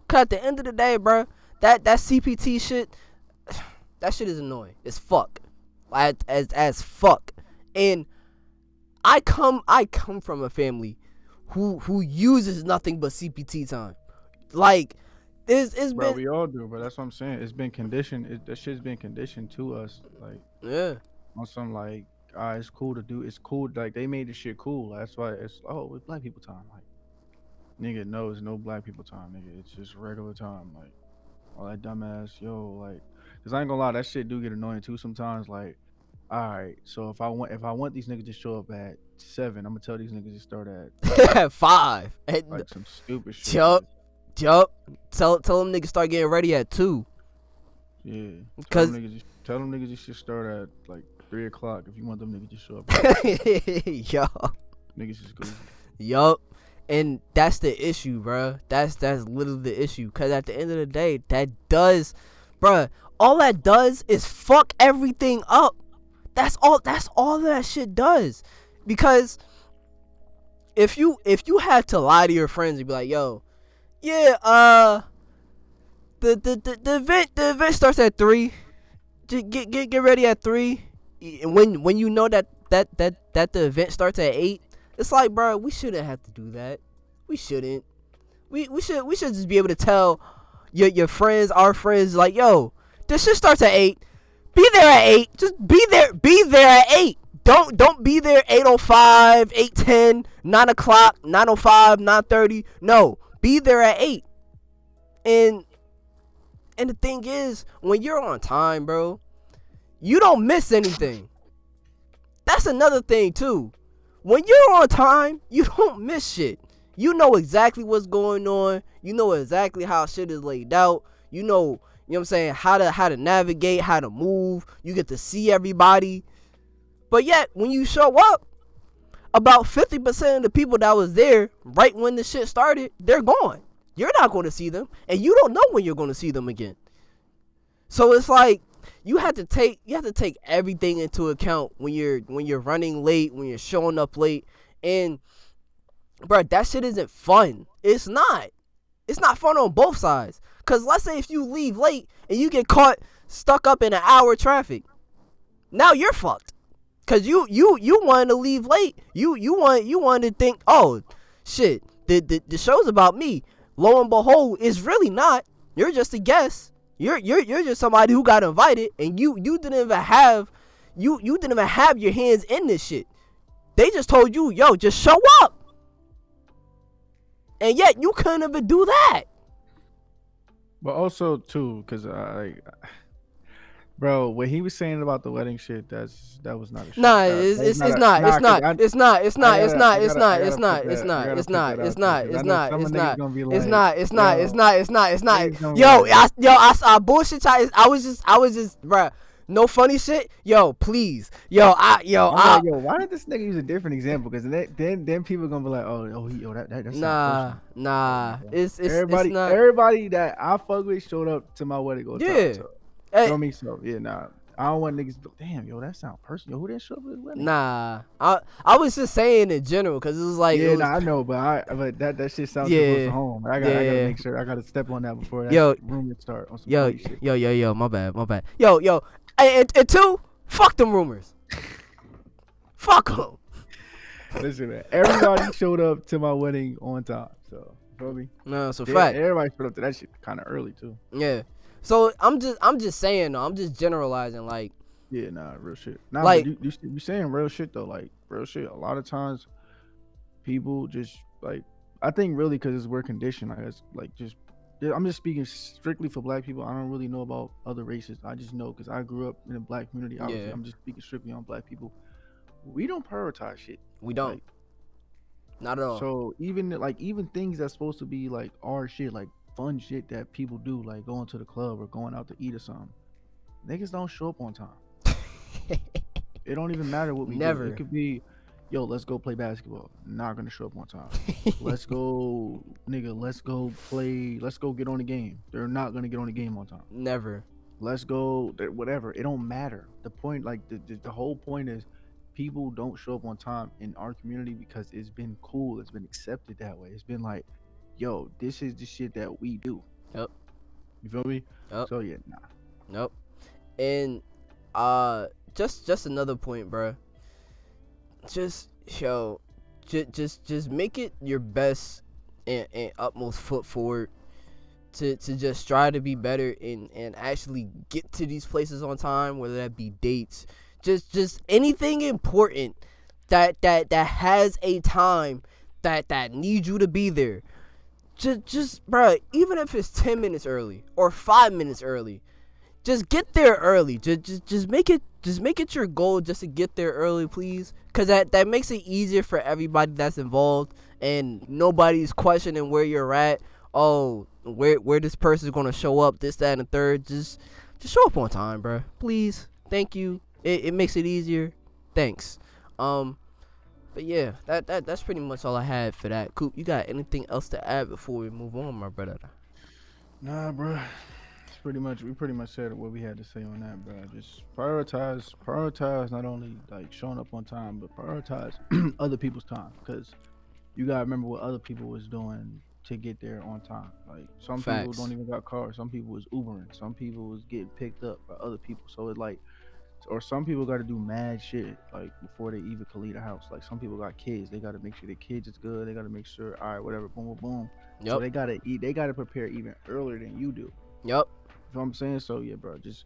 Cause at the end of the day, bruh, that CPT shit, that shit is annoying as fuck, as fuck. And I come from a family who uses nothing but CPT time. Like, it's
Bro,
been,
we all do, but that's what I'm saying. It's been conditioned. That shit's been conditioned to us. Like,
yeah.
on some like, it's cool to do. It's cool. Like, they made this shit cool. That's why it's black people time. Like, nigga, no, it's no black people time, nigga. It's just regular time. Like, all that dumbass, yo, like, cause I ain't gonna lie, that shit do get annoying too sometimes. Like, all right, so if I want these niggas to show up at 7, I'm gonna tell these niggas to start at
5.
like some stupid shit.
Yup. Tell them niggas start getting ready at 2.
Yeah.
Cause
tell them niggas you should start at like 3 o'clock if you want them niggas to show up.
yo.
Niggas is goofy.
Yup. And that's the issue, bruh. That's literally the issue. Cause at the end of the day, all that does is fuck everything up. That's all that shit does. Because if you have to lie to your friends and be like, yo, yeah, the event starts at 3. Just get ready at 3. And when you know that the event starts at 8, it's like, bro, we shouldn't have to do that. We shouldn't. We should just be able to tell your friends, our friends, like, yo, this shit starts at 8. Be there at 8. Just be there at 8. Don't be there 8:05, 8:10, 9 o'clock, 9:05, 9:30. No, be there at 8. And the thing is, when you're on time, bro, you don't miss anything. That's another thing too. When you're on time, you don't miss shit. You know exactly what's going on. You know exactly how shit is laid out. You know what I'm saying, how to navigate, how to move. You get to see everybody. But yet, when you show up, about 50% of the people that was there right when the shit started, they're gone. You're not going to see them, and you don't know when you're going to see them again. So it's like, you have to take everything into account when you're running late, when you're showing up late. And bro, that shit isn't fun. It's not fun on both sides. Cause let's say if you leave late and you get caught stuck up in an hour of traffic, now you're fucked. Cause you wanted to leave late. You wanted to think, oh shit, the show's about me. Lo and behold, it's really not. You're just a guest. You're just somebody who got invited, and you didn't even have your hands in this shit. They just told you, yo, just show up. And yet you couldn't even do that.
But also too, cause bro, what he was saying about the wedding shit, that was not a shit.
Nah, it's not. I bullshit y'all. I was just, bruh. No funny shit, yo. Please, why
did this nigga use a different example? Because then people gonna be like, that's
nah. It's
everybody.
It's not.
Everybody that I fuck with showed up to my wedding.
Yeah.
Show me so. Yeah, nah. I don't want niggas. Damn, yo, that sound personal. Yo, who didn't show up to his wedding?
Nah, I was just saying in general because it was like,
yeah, I know, but that shit sounds close to home. I gotta make sure I gotta step on that before that rumor start. On some shit.
Yo, my bad. Yo, and two, fuck them rumors. Fuck them.
Listen, man. Everybody showed up to my wedding on time. So, you feel me?
No, so
Yeah,
fact.
everybody showed up to that shit kind of early too.
Yeah. So I'm just saying though. I'm just generalizing. Like,
Yeah, nah, real shit. Nah,
like
but you saying real shit though, like real shit. A lot of times, people just like, I think really because we're conditioned. Like, it's like just. Yeah, I'm just speaking strictly for black people. I don't really know about other races. I just know because I grew up in a black community. Obviously,
yeah,
I'm just speaking strictly on black people. We don't prioritize shit.
we don't.
Like,
Not at all.
so even things that's supposed to be like our shit, like fun shit that people do, like going to the club or going out to eat or something. Niggas don't show up on time. It don't even matter what we do.
Never.
It could be, yo, let's go play basketball. Not gonna show up on time. Let's go, nigga. Let's go play. Let's go get on the game. They're not gonna get on the game on time.
Never.
Let's go. Whatever. It don't matter. The point, like the whole point is, people don't show up on time in our community because it's been cool. It's been accepted that way. It's been like, yo, this is the shit that we do.
Yep.
You feel me?
Yep.
So yeah, nah.
Nope. And just another point, bro. Just just make it your best and utmost foot forward to just try to be better and actually get to these places on time, whether that be dates, just anything important that has a time that needs you to be there. Just bro, even if it's 10 minutes early or 5 minutes early, just get there early. Just make it your goal just to get there early, please, because that makes it easier for everybody that's involved, and nobody's questioning where you're at. Oh, where this person's gonna show up, this, that, and the third. Just show up on time, bro. Please, thank you. It makes it easier. Thanks. But yeah, that's pretty much all I had for that. Coop, you got anything else to add before we move on, my brother?
Nah, bro. We pretty much said what we had to say on that, bro. Just prioritize not only like showing up on time, but prioritize other people's time, because you gotta remember what other people was doing to get there on time. Like some people don't even got cars, some people was Ubering, some people was getting picked up by other people. So it like, or some people got to do mad shit like before they even can leave the house. Like some people got kids, they got to make sure their kids is good. They got to make sure, all right, whatever, boom, boom, boom.
Yep.
So they gotta eat. They gotta prepare even earlier than you do.
Yep.
You know what I'm saying? So yeah, bro. Just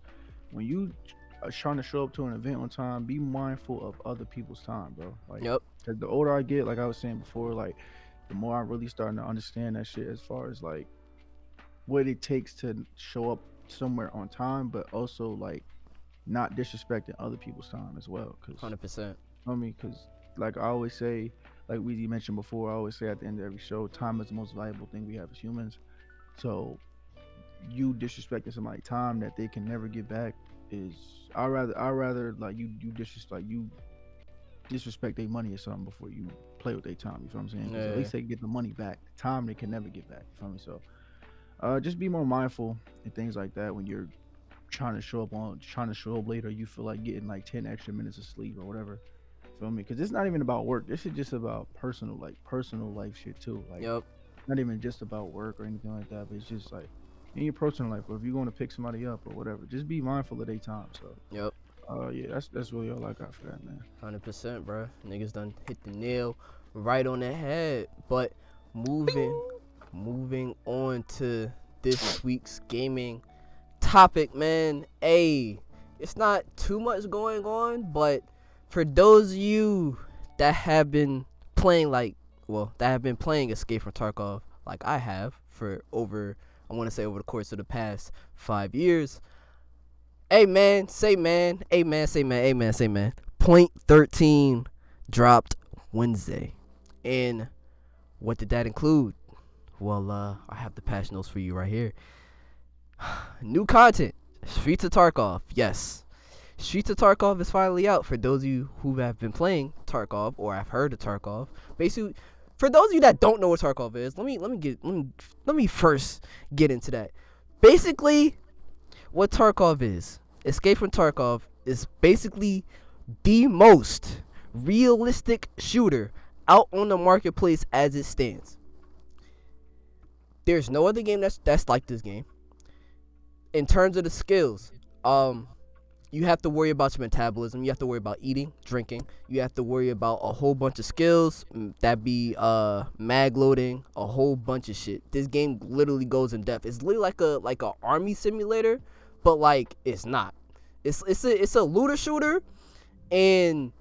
when you are trying to show up to an event on time, be mindful of other people's time, bro. Like,
Yep.
cause the older I get, like I was saying before, like the more I'm really starting to understand that shit as far as like what it takes to show up somewhere on time, but also like not disrespecting other people's time as well. Cause
100%.
I mean, cause like I always say, like we mentioned before, I always say at the end of every show, time is the most valuable thing we have as humans. So you disrespecting somebody's time that they can never get back is, I rather like you disrespect their money or something before you play with their time. You feel what I'm saying? 'Cause at least they get the money back. The time they can never get back. You feel me? So just be more mindful and things like that when you're trying to show up later. You feel like getting like 10 extra minutes of sleep or whatever. Feel me? Because it's not even about work. This is just about personal life shit too. Like,
Yep.
not even just about work or anything like that, but it's just like in your personal life, or if you're going to pick somebody up or whatever, just be mindful of their time. So
Yep.
yeah, that's really all I got for that, man.
100%, bro. Niggas done hit the nail right on the head. But moving on to this week's gaming topic, man. Hey, it's not too much going on, but for those of you that have been playing Escape from Tarkov, like I have for over the course of the past 5 years. Amen. Say man. Amen. Say man. Amen. Say man. Point 13 dropped Wednesday. And what did that include? Well, I have the patch notes for you right here. New content. Streets of Tarkov. Yes. Streets of Tarkov is finally out. For those of you who have been playing Tarkov or have heard of Tarkov, basically, for those of you that don't know what Tarkov is, let me first get into that. Basically, what Tarkov is, Escape from Tarkov is basically the most realistic shooter out on the marketplace as it stands. There's no other game that's like this game. In terms of the skills, you have to worry about your metabolism. You have to worry about eating, drinking. You have to worry about a whole bunch of skills. That be mag loading, a whole bunch of shit. This game literally goes in depth. It's literally like a army simulator, but like it's not. It's a looter shooter, and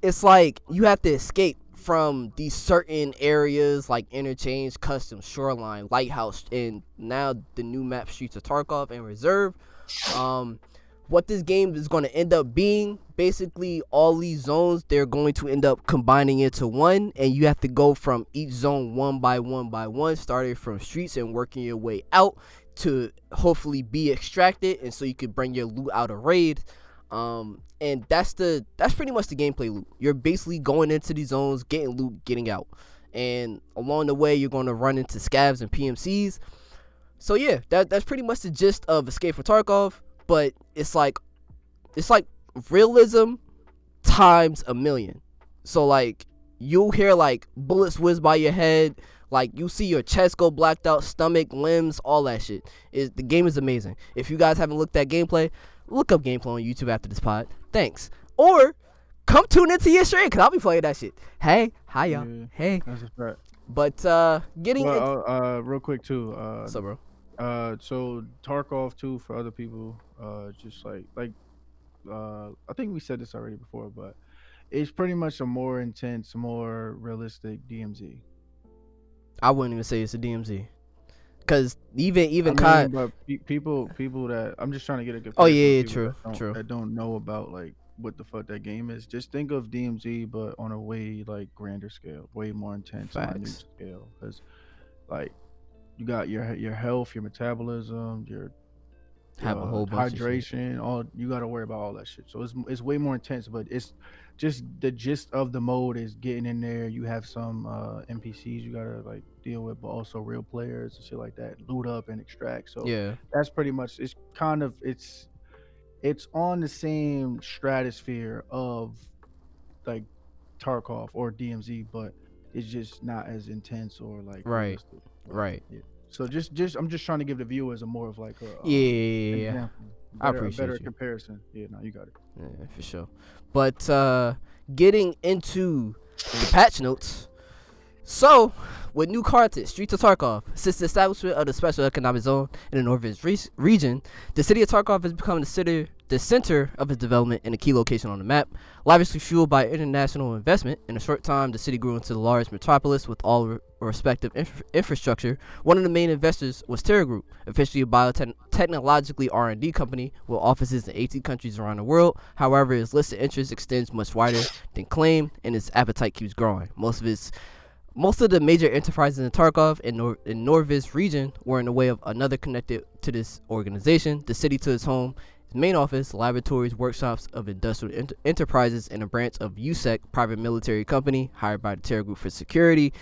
it's like you have to escape from these certain areas like Interchange, Custom, Shoreline, Lighthouse, and now the new map Streets of Tarkov and Reserve. What this game is going to end up being, basically all these zones, they're going to end up combining into one, and you have to go from each zone one by one, starting from streets and working your way out to hopefully be extracted, and so you can bring your loot out of raids. And that's pretty much the gameplay loop. You're basically going into these zones, getting loot, getting out, and along the way you're going to run into scavs and PMCs. So yeah, that's pretty much the gist of Escape from Tarkov, but it's like realism times a million. So like you'll hear like bullets whiz by your head, like you see your chest go blacked out, stomach, limbs, all that shit. The game is amazing. If you guys haven't looked at gameplay, look up gameplay on YouTube after this pod. Thanks. Or come tune into your stream, because I'll be playing that shit. Hey, hi y'all.
Yeah,
hey.
that's a fact.
But getting
real quick too.
what's up, bro?
So Tarkov too, for other people, just like I think we said this already before, but it's pretty much a more intense, more realistic DMZ.
I wouldn't even say it's a DMZ, because even
but people that I'm just trying to get a good.
Oh yeah, true.
That don't know about like what the fuck that game is. Just think of DMZ, but on a way like grander scale, way more intense, minute scale. Because like you got your health, your metabolism, your
have a whole bunch
hydration, all you got to worry about all that shit. So it's way more intense, but it's just the gist of the mode is getting in there. You have some NPCs you gotta like deal with, but also real players and shit like that. Loot up and extract. So
yeah,
that's pretty much. It's kind of it's on the same stratosphere of like Tarkov or DMZ, but it's just not as intense or like
right. Yeah.
So just I'm just trying to give the viewers a more of like a
yeah. I appreciate
a better
you.
comparison. Yeah, no, you got it.
Yeah, for sure. But getting into the patch notes. So, with new content, Streets of Tarkov, since the establishment of the Special Economic Zone in the Northwest region, the city of Tarkov has become the center of its development and a key location on the map. Lavishly fueled by international investment, in a short time, the city grew into the large metropolis with all respective infrastructure. One of the main investors was Terra Group, officially a biotechnologically R&D company with offices in 18 countries around the world. However, its listed interest extends much wider than claimed, and its appetite keeps growing. Most of the major enterprises in Tarkov and Norvis region were in the way of another connected to this organization. The city to its home, its main office, laboratories, workshops of industrial enterprises, and a branch of USEC, private military company hired by the Terra Group for security.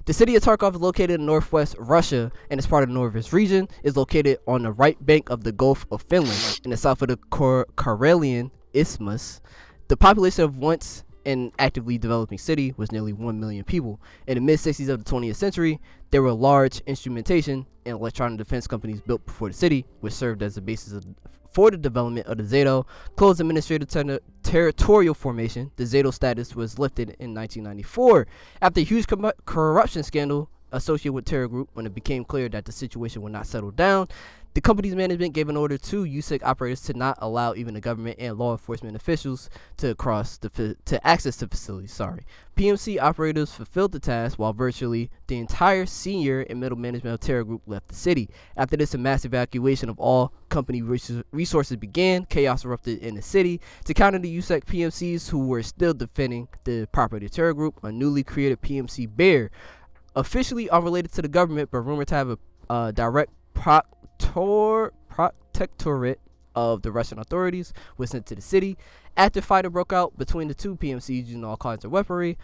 The city of Tarkov is located in northwest Russia and is part of the Norvis region. Is located on the right bank of the Gulf of Finland in the south of the Karelian Isthmus. The population of once an actively developing city was nearly 1 million people. In the mid-60s of the 20th century, there were large instrumentation and electronic defense companies built before the city, which served as the basis for the development of the Zato. Closed administrative territorial formation, the Zato status was lifted in 1994 after a huge corruption scandal associated with Terra Group. When it became clear that the situation would not settle down, the company's management gave an order to USEC operators to not allow even the government and law enforcement officials to access the facilities. PMC operators fulfilled the task while virtually the entire senior and middle management of Terra Group left the city. After this, a mass evacuation of all company resources began. Chaos erupted in the city. To counter the USEC PMCs who were still defending the property of Terra Group, a newly created PMC Bear, officially unrelated to the government but rumored to have a direct protectorate of the Russian authorities, was sent to the city. After fighting broke out between the two PMCs using all kinds of weaponry,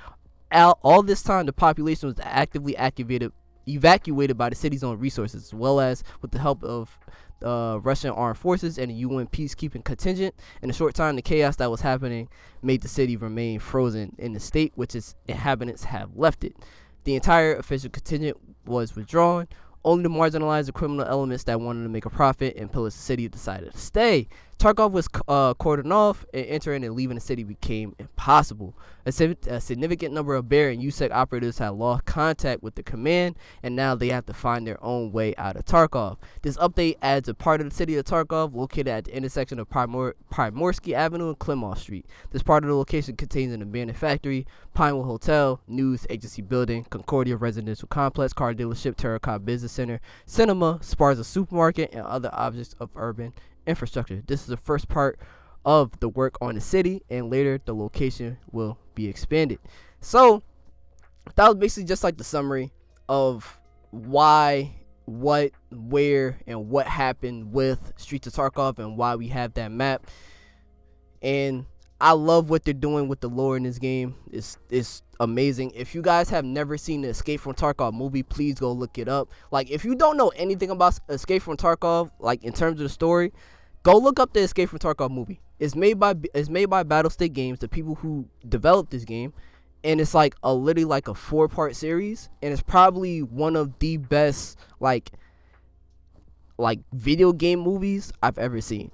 all this time the population was actively evacuated by the city's own resources, as well as with the help of Russian armed forces and a UN peacekeeping contingent. In a short time, the chaos that was happening made the city remain frozen in the state which its inhabitants have left it. The entire official contingent was withdrawn. Only the marginalized and criminal elements that wanted to make a profit and pillage the city decided to stay. Tarkov was cordoned off, and entering and leaving the city became impossible. A significant number of Bear and USEC operatives had lost contact with the command, and now they have to find their own way out of Tarkov. This update adds a part of the city of Tarkov located at the intersection of Primorsky Avenue and Klimov Street. This part of the location contains an abandoned factory, Pinewood Hotel, news agency building, Concordia residential complex, car dealership, Terracotta business center, cinema, Sparza supermarket, and other objects of urban infrastructure. This is the first part of the work on the city, and later the location will be expanded. So that was basically just like the summary of why, what, where, and what happened with Streets of Tarkov and why we have that map. And I love what they're doing with the lore in this game. It's amazing. If you guys have never seen the Escape from Tarkov movie, please go look it up. Like, if you don't know anything about Escape from Tarkov, like in terms of the story, go look up the Escape from Tarkov movie. It's made by Battlestate Games, the people who developed this game, and it's like literally like a 4-part series, and it's probably one of the best like video game movies I've ever seen.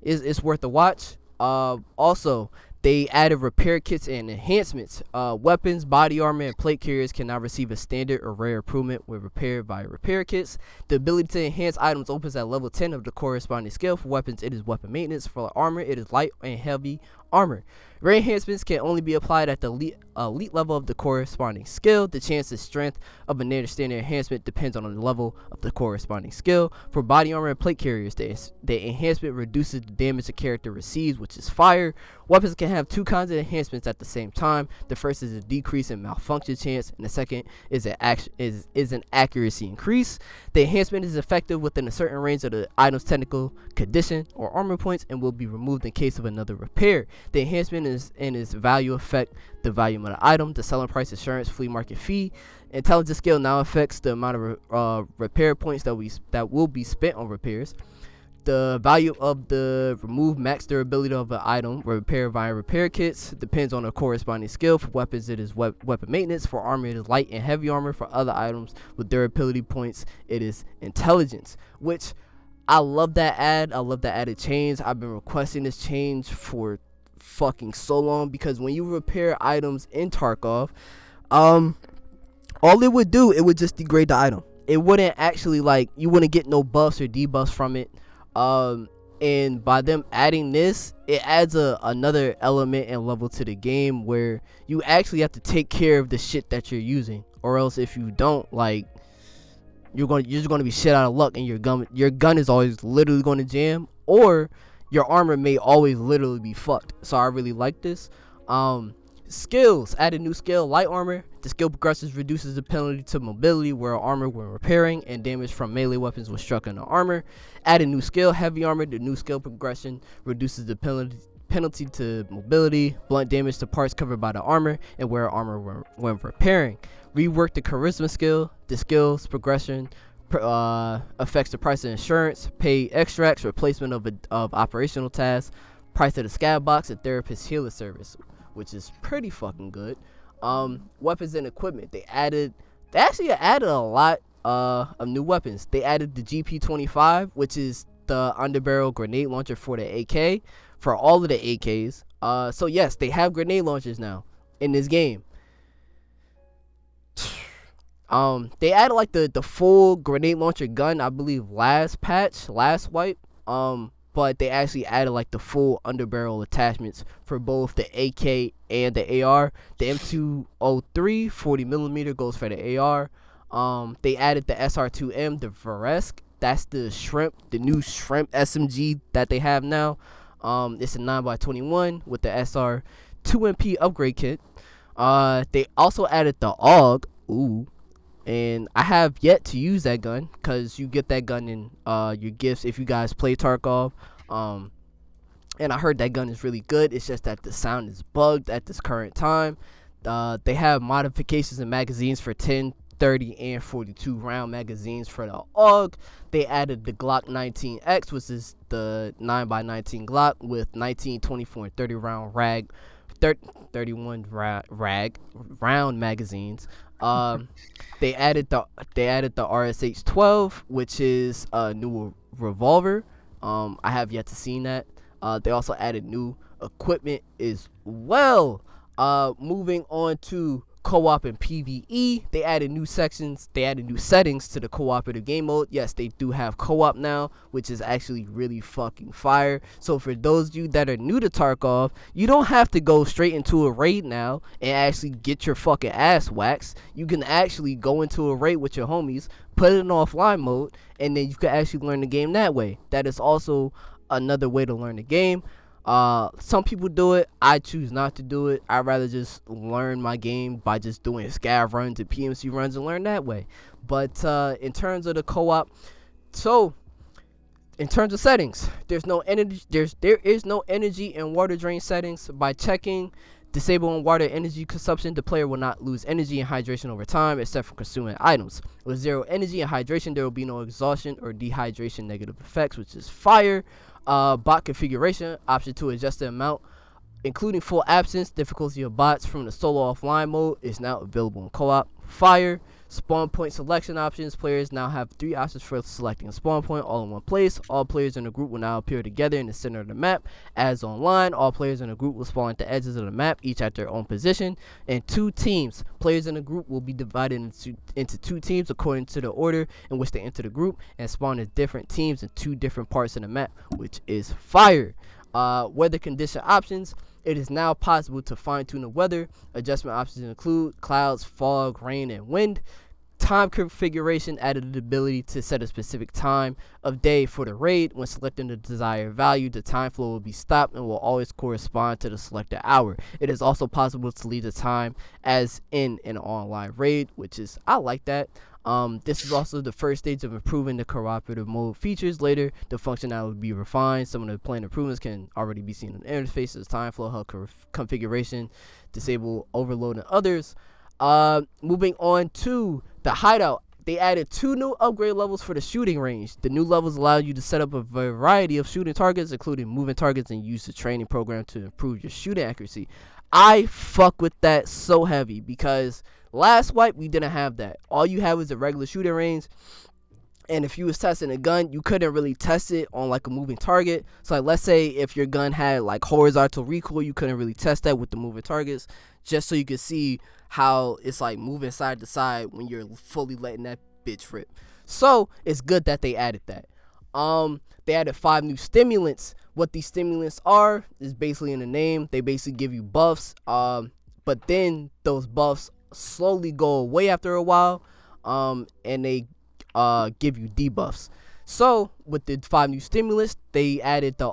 It's worth a watch. Also, they added repair kits and enhancements. Weapons, body armor, and plate carriers can now receive a standard or rare improvement when repaired by repair kits. The ability to enhance items opens at level 10 of the corresponding skill. For weapons, it is weapon maintenance. For armor, it is light and heavy armor. Rare enhancements can only be applied at the elite level of the corresponding skill. The chance of strength of a standard enhancement depends on the level of the corresponding skill. For body armor and plate carriers, the enhancement reduces the damage the character receives, which is fire. Weapons can have two kinds of enhancements at the same time. The first is a decrease in malfunction chance, and the second is an accuracy increase. The enhancement is effective within a certain range of the item's technical condition or armor points and will be removed in case of another repair. The enhancement and its value affect the value of the item, the selling price, insurance, flea market fee. Intelligence skill now affects the amount of repair points that will be spent on repairs. The value of the removed max durability of an item repaired via repair kits depends on the corresponding skill. For weapons, it is weapon maintenance. For armor, it is light and heavy armor. For other items with durability points, it is intelligence, which I love that ad. I love that added change. I've been requesting this change for fucking so long, because when you repair items in Tarkov, all it would do, it would just degrade the item. It wouldn't actually, like, you wouldn't get no buffs or debuffs from it. And by them adding this, it adds another element and level to the game where you actually have to take care of the shit that you're using, or else if you don't, like, you're just gonna be shit out of luck, and your gun is always literally going to jam, or your armor may always literally be fucked. So I really like this. Skills, added new skill, light armor. The skill progresses reduces the penalty to mobility where armor when repairing, and damage from melee weapons when struck in the armor. Added new skill, heavy armor. The new skill progression reduces the penalty to mobility, blunt damage to parts covered by the armor, and wear armor when repairing. Rework the charisma skill. The skill's progression affects the price of insurance, pay extracts, replacement of operational tasks, price of the scab box, and therapist healer service, which is pretty fucking good. Weapons and equipment. They actually added a lot of new weapons. They added the GP25, which is the underbarrel grenade launcher for the AK, for all of the AKs. So yes, they have grenade launchers now in this game. They added like the full grenade launcher gun, I believe, last wipe. But they actually added like the full underbarrel attachments for both the AK and the AR. The M203 40mm goes for the AR. They added the SR2M, the Varesk. That's the new shrimp SMG that they have now. It's a 9x21 with the SR2MP upgrade kit. They also added the AUG. Ooh. And I have yet to use that gun, because you get that gun in your gifts if you guys play Tarkov. And I heard that gun is really good. It's just that the sound is bugged at this current time. They have modifications and magazines for 10, 30, and 42 round magazines for the AUG. They added the Glock 19X, which is the 9x19 Glock with 19, 24, and 30 round 31 round magazines. They added the RSH 12, which is a new revolver. I have yet to see that. They also added new equipment as well. Moving on to co-op and PvE, they added new sections. They added new settings to the cooperative game mode. Yes, they do have co-op now, which is actually really fucking fire. So for those of you that are new to Tarkov, you don't have to go straight into a raid now and actually get your fucking ass waxed. You can actually go into a raid with your homies, put it in offline mode, and then you can actually learn the game that way. That is also another way to learn the game. Some people do it. I choose not to do it. I'd rather just learn my game by just doing scav runs and PMC runs and learn that way. But in terms of the co-op, so in terms of settings, there is no energy and water drain settings. By checking disabling water energy consumption, the player will not lose energy and hydration over time except for consuming items. With zero energy and hydration, there will be no exhaustion or dehydration negative effects, which is fire. Bot configuration, option to adjust the amount, including full absence, difficulty of bots from the solo offline mode is now available in co-op. Fire. Spawn point selection options, players now have 3 options for selecting a spawn point all in one place. All players in the group will now appear together in the center of the map. As online, all players in the group will spawn at the edges of the map, each at their own position. And 2 teams, players in the group will be divided into 2 teams according to the order in which they enter the group, and spawn as different teams in 2 different parts of the map, which is fire. Weather condition options, it is now possible to fine-tune the weather. Adjustment options include clouds, fog, rain, and wind. Time configuration added the ability to set a specific time of day for the raid. When selecting the desired value, the time flow will be stopped and will always correspond to the selected hour. It is also possible to leave the time as in an online raid, which is, I like that. This is also the first stage of improving the cooperative mode features. Later, the functionality will be refined. Some of the planned improvements can already be seen on the interfaces: time flow, HUD configuration, disable overload, and others. Moving on to the hideout, they added 2 new upgrade levels for the shooting range. The new levels allow you to set up a variety of shooting targets, including moving targets, and use the training program to improve your shooting accuracy. I fuck with that so heavy because last wipe we didn't have that. All you had was a regular shooting range, and if you was testing a gun, you couldn't really test it on like a moving target. So like, let's say if your gun had like horizontal recoil, you couldn't really test that with the moving targets, just so you could see how it's like moving side to side when you're fully letting that bitch rip. So it's good that they added that. They added 5 new stimulants. What these stimulants are is basically in the name. They basically give you buffs, but then those buffs slowly go away after a while, and they give you debuffs. So with the 5 new stimulants, they added the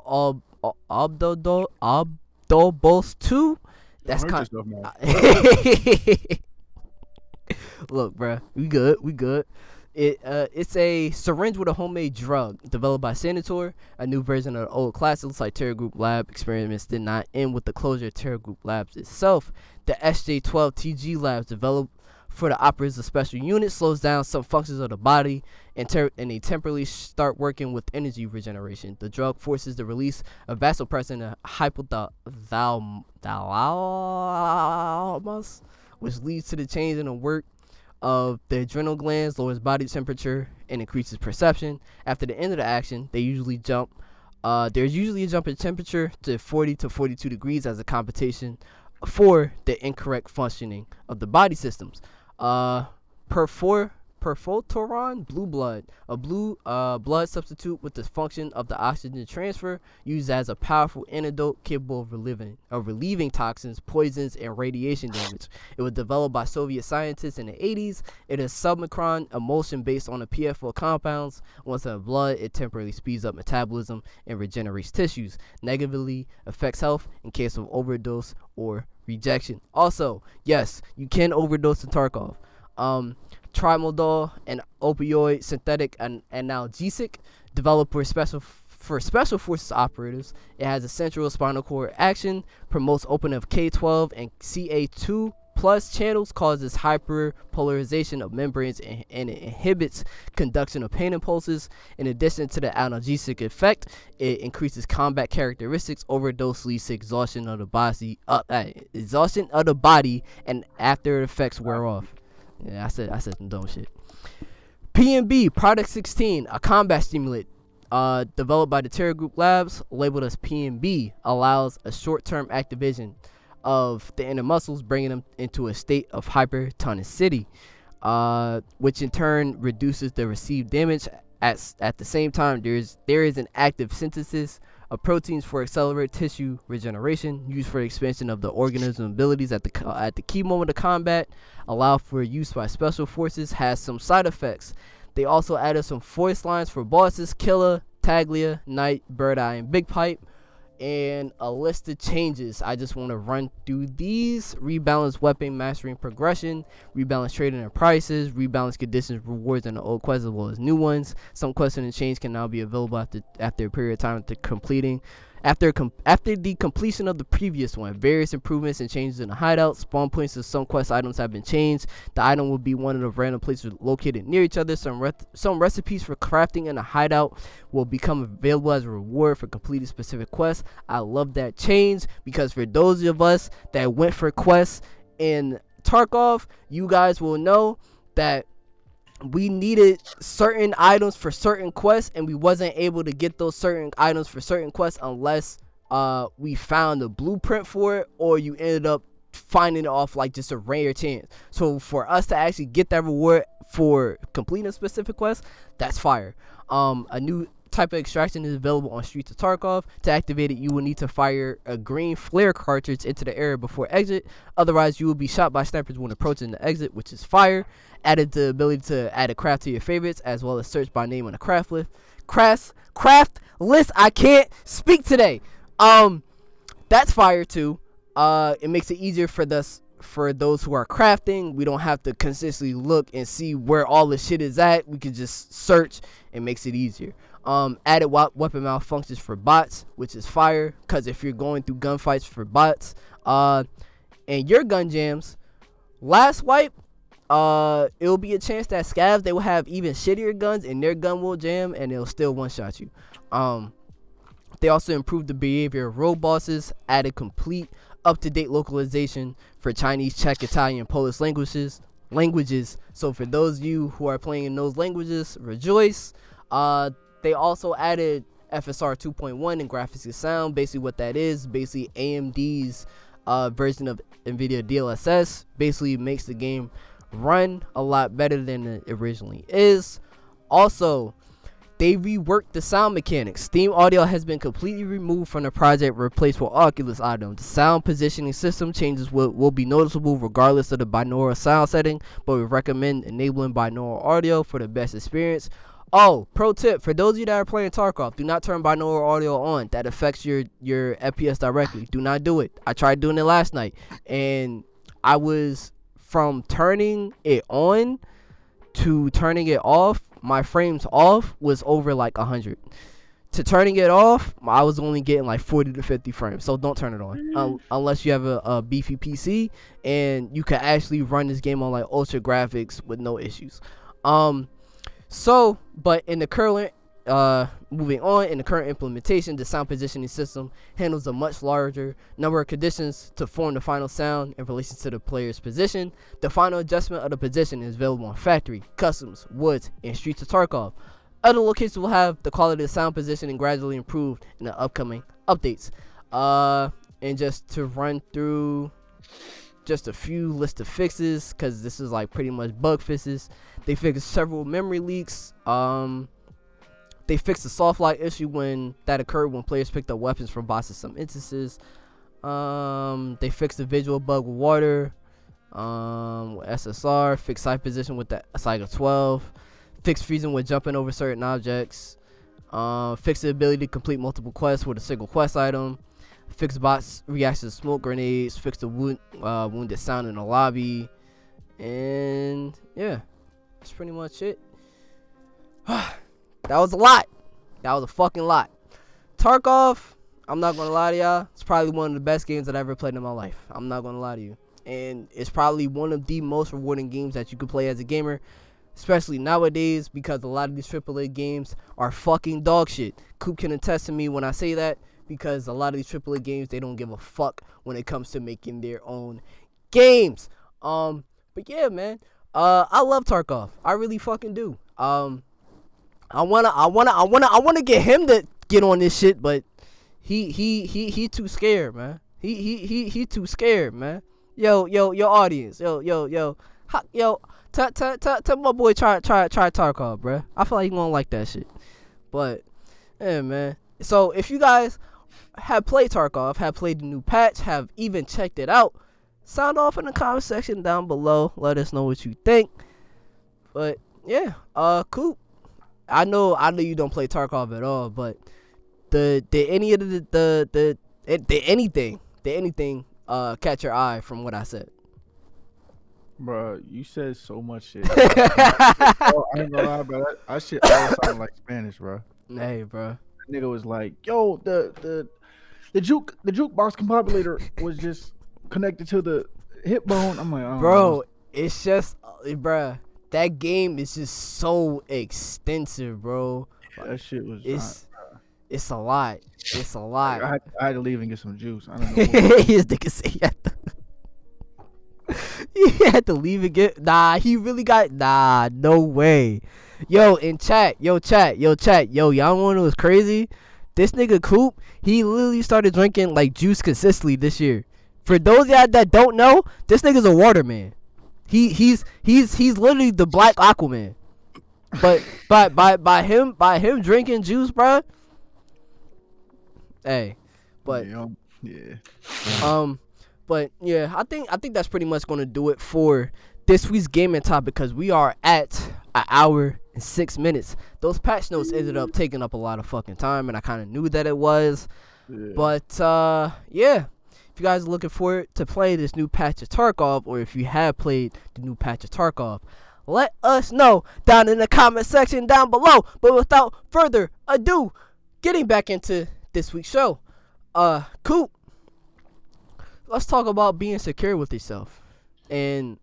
Obdobos 2. That's kind of look, bruh, we good. It's a syringe with a homemade drug developed by Senator. A new version of the old class. It looks like Terra Group Lab experiments did not end with the closure of Terra Group Labs itself. The SJ12 TG Labs developed for the operators of special units slows down some functions of the body, and they temporarily start working with energy regeneration. The drug forces the release of vasopressin and hypothalamus, which leads to the change in the work of the adrenal glands, lowers body temperature, and increases perception. After the end of the action, there's usually a jump in temperature to 40 to 42 degrees as a compensation for the incorrect functioning of the body systems. Perphotoron blue blood, a blue blood substitute with the function of the oxygen transfer, used as a powerful antidote capable of relieving toxins, poisons, and radiation damage. It was developed by Soviet scientists in the 80s. It is submicron emulsion based on the PFO compounds. Once in the blood, it temporarily speeds up metabolism and regenerates tissues. Negatively affects health in case of overdose or rejection. Also, yes, you can overdose in Tarkov. Trimodol, an opioid synthetic and analgesic developed for special forces operatives. It has a central spinal cord action, promotes opening of K12 and CA2 plus channels, causes hyperpolarization of membranes, and it inhibits conduction of pain impulses. In addition to the analgesic effect, it increases combat characteristics. Overdose leads to exhaustion of the body, and after effects wear off. Yeah, I said some dumb shit. PNB Product 16, a combat stimulant. developed by the Terra Group Labs, labeled as PNB, allows a short-term activation of the inner muscles, bringing them into a state of hypertonicity, which in turn reduces the received damage. At the same time, there is an active synthesis of proteins for accelerated tissue regeneration, used for the expansion of the organism's abilities at the key moment of combat, allow for use by special forces, has some side effects. They also added some voice lines for bosses: Killer, Taglia, Knight, Bird Eye, and Big Pipe, and a list of changes. I just want to run through these: rebalance weapon mastering progression, rebalance trading and prices, rebalance conditions, rewards, and the old quests as well as new ones. Some quests and change can now be available after a period of time after the completion of the previous one. Various improvements and changes in the hideout. Spawn points of some quest items have been changed. The item will be one of the random places located near each other. Some recipes for crafting in the hideout will become available as a reward for completing specific quests. I love that change, because for those of us that went for quests in Tarkov, you guys will know that we needed certain items for certain quests, and we wasn't able to get those certain items for certain quests unless we found a blueprint for it, or you ended up finding it off like just a rare chance. So for us to actually get that reward for completing a specific quest, that's fire. A new type of extraction is available on Streets of Tarkov. To activate it, you will need to fire a green flare cartridge into the area before exit. Otherwise, you will be shot by snipers when approaching the exit, which is fire. Added the ability to add a craft to your favorites, as well as search by name on a craft list. Craft list. I can't speak today. That's fire too. It makes it easier for those who are crafting. We don't have to consistently look and see where all the shit is at. We can just search. It makes it easier. Added weapon malfunctions for bots, which is fire, because if you're going through gunfights for bots, and your gun jams, last wipe, it'll be a chance that scavs, they will have even shittier guns and their gun will jam and it'll still one-shot you. They also improved the behavior of road bosses, added complete up-to-date localization for Chinese, Czech, Italian, Polish languages. So for those of you who are playing in those languages, rejoice. They also added FSR 2.1 in graphics and sound. Basically what that is, basically AMD's version of NVIDIA DLSS, basically makes the game run a lot better than it originally is. Also, they reworked the sound mechanics. Steam audio has been completely removed from the project, replaced with Oculus audio. The sound positioning system changes will be noticeable regardless of the binaural sound setting, but we recommend enabling binaural audio for the best experience. Oh, pro tip, for those of you that are playing Tarkov, do not turn binaural audio on. That affects your FPS directly. Do not do it. I tried doing it last night, and I was, from turning it on to turning it off, my frames off was over like 100. To turning it off, I was only getting like 40 to 50 frames. So don't turn it on unless you have a beefy PC and you can actually run this game on like ultra graphics with no issues. But in the current moving on, in the current implementation, the sound positioning system handles a much larger number of conditions to form the final sound in relation to the player's position. The final adjustment of the position is available on Factory, Customs, Woods, and Streets of Tarkov. Other locations will have the quality of sound positioning gradually improved in the upcoming updates. And just to run through just a few list of fixes, because this is like pretty much bug fixes. They fixed several memory leaks. They fixed the soft light issue when that occurred when players picked up weapons from bots in some instances. They fixed the visual bug with water, with SSR. Fixed sight position with the cycle 12. Fixed freezing when jumping over certain objects. Fixed the ability to complete multiple quests with a single quest item. Fixed bots reaction to smoke grenades. Fixed the wounded sound in the lobby. And yeah, that's pretty much it. That was a lot. That was a fucking lot. Tarkov, I'm not gonna lie to y'all, it's probably one of the best games that I've ever played in my life. I'm not gonna lie to you. And it's probably one of the most rewarding games that you could play as a gamer, especially nowadays, because a lot of these AAA games are fucking dog shit. Coop can attest to me when I say that, because a lot of these AAA games, they don't give a fuck when it comes to making their own games. But yeah, man, I love Tarkov. I really fucking do. I wanna get him to get on this shit, but he too scared, man. He too scared, man. Yo, audience, yo, tell my boy try Tarkov, bruh. I feel like he gonna like that shit. But yeah, man. So if you guys have played Tarkov, have played the new patch, have even checked it out, sound off in the comment section down below. Let us know what you think. But yeah, Coop. I know you don't play Tarkov at all, but did any of did anything catch your eye from what I said?
Bro, you said so much shit. Oh, I ain't gonna lie, bro. That shit all sound like Spanish, bro.
Hey, bro.
That nigga was like, "Yo, the jukebox compobulator was just connected to the hip bone." I'm like,
bro, it's just, bro. That game is just so extensive, bro.
That shit was.
It's a lot. It's a lot.
I had to leave and get some juice. I don't know.
His nigga say he had to leave and get. Nah, he really got. Nah, no way. Yo, in chat, y'all wanna know what's crazy? This nigga Coop, he literally started drinking like juice consistently this year. For those of y'all that don't know, this nigga's a waterman. He's literally the Black Aquaman. But by him drinking juice, bruh. Hey, but
yeah.
But yeah, I think that's pretty much gonna do it for this week's gaming topic, because we are at an hour and 6 minutes. Those patch notes ended up taking up a lot of fucking time, and I kind of knew that it was. Yeah. But yeah, if you guys are looking forward to play this new patch of Tarkov, or if you have played the new patch of Tarkov, let us know down in the comment section down below. But without further ado, getting back into this week's show, Coop, let's talk about being secure with yourself. And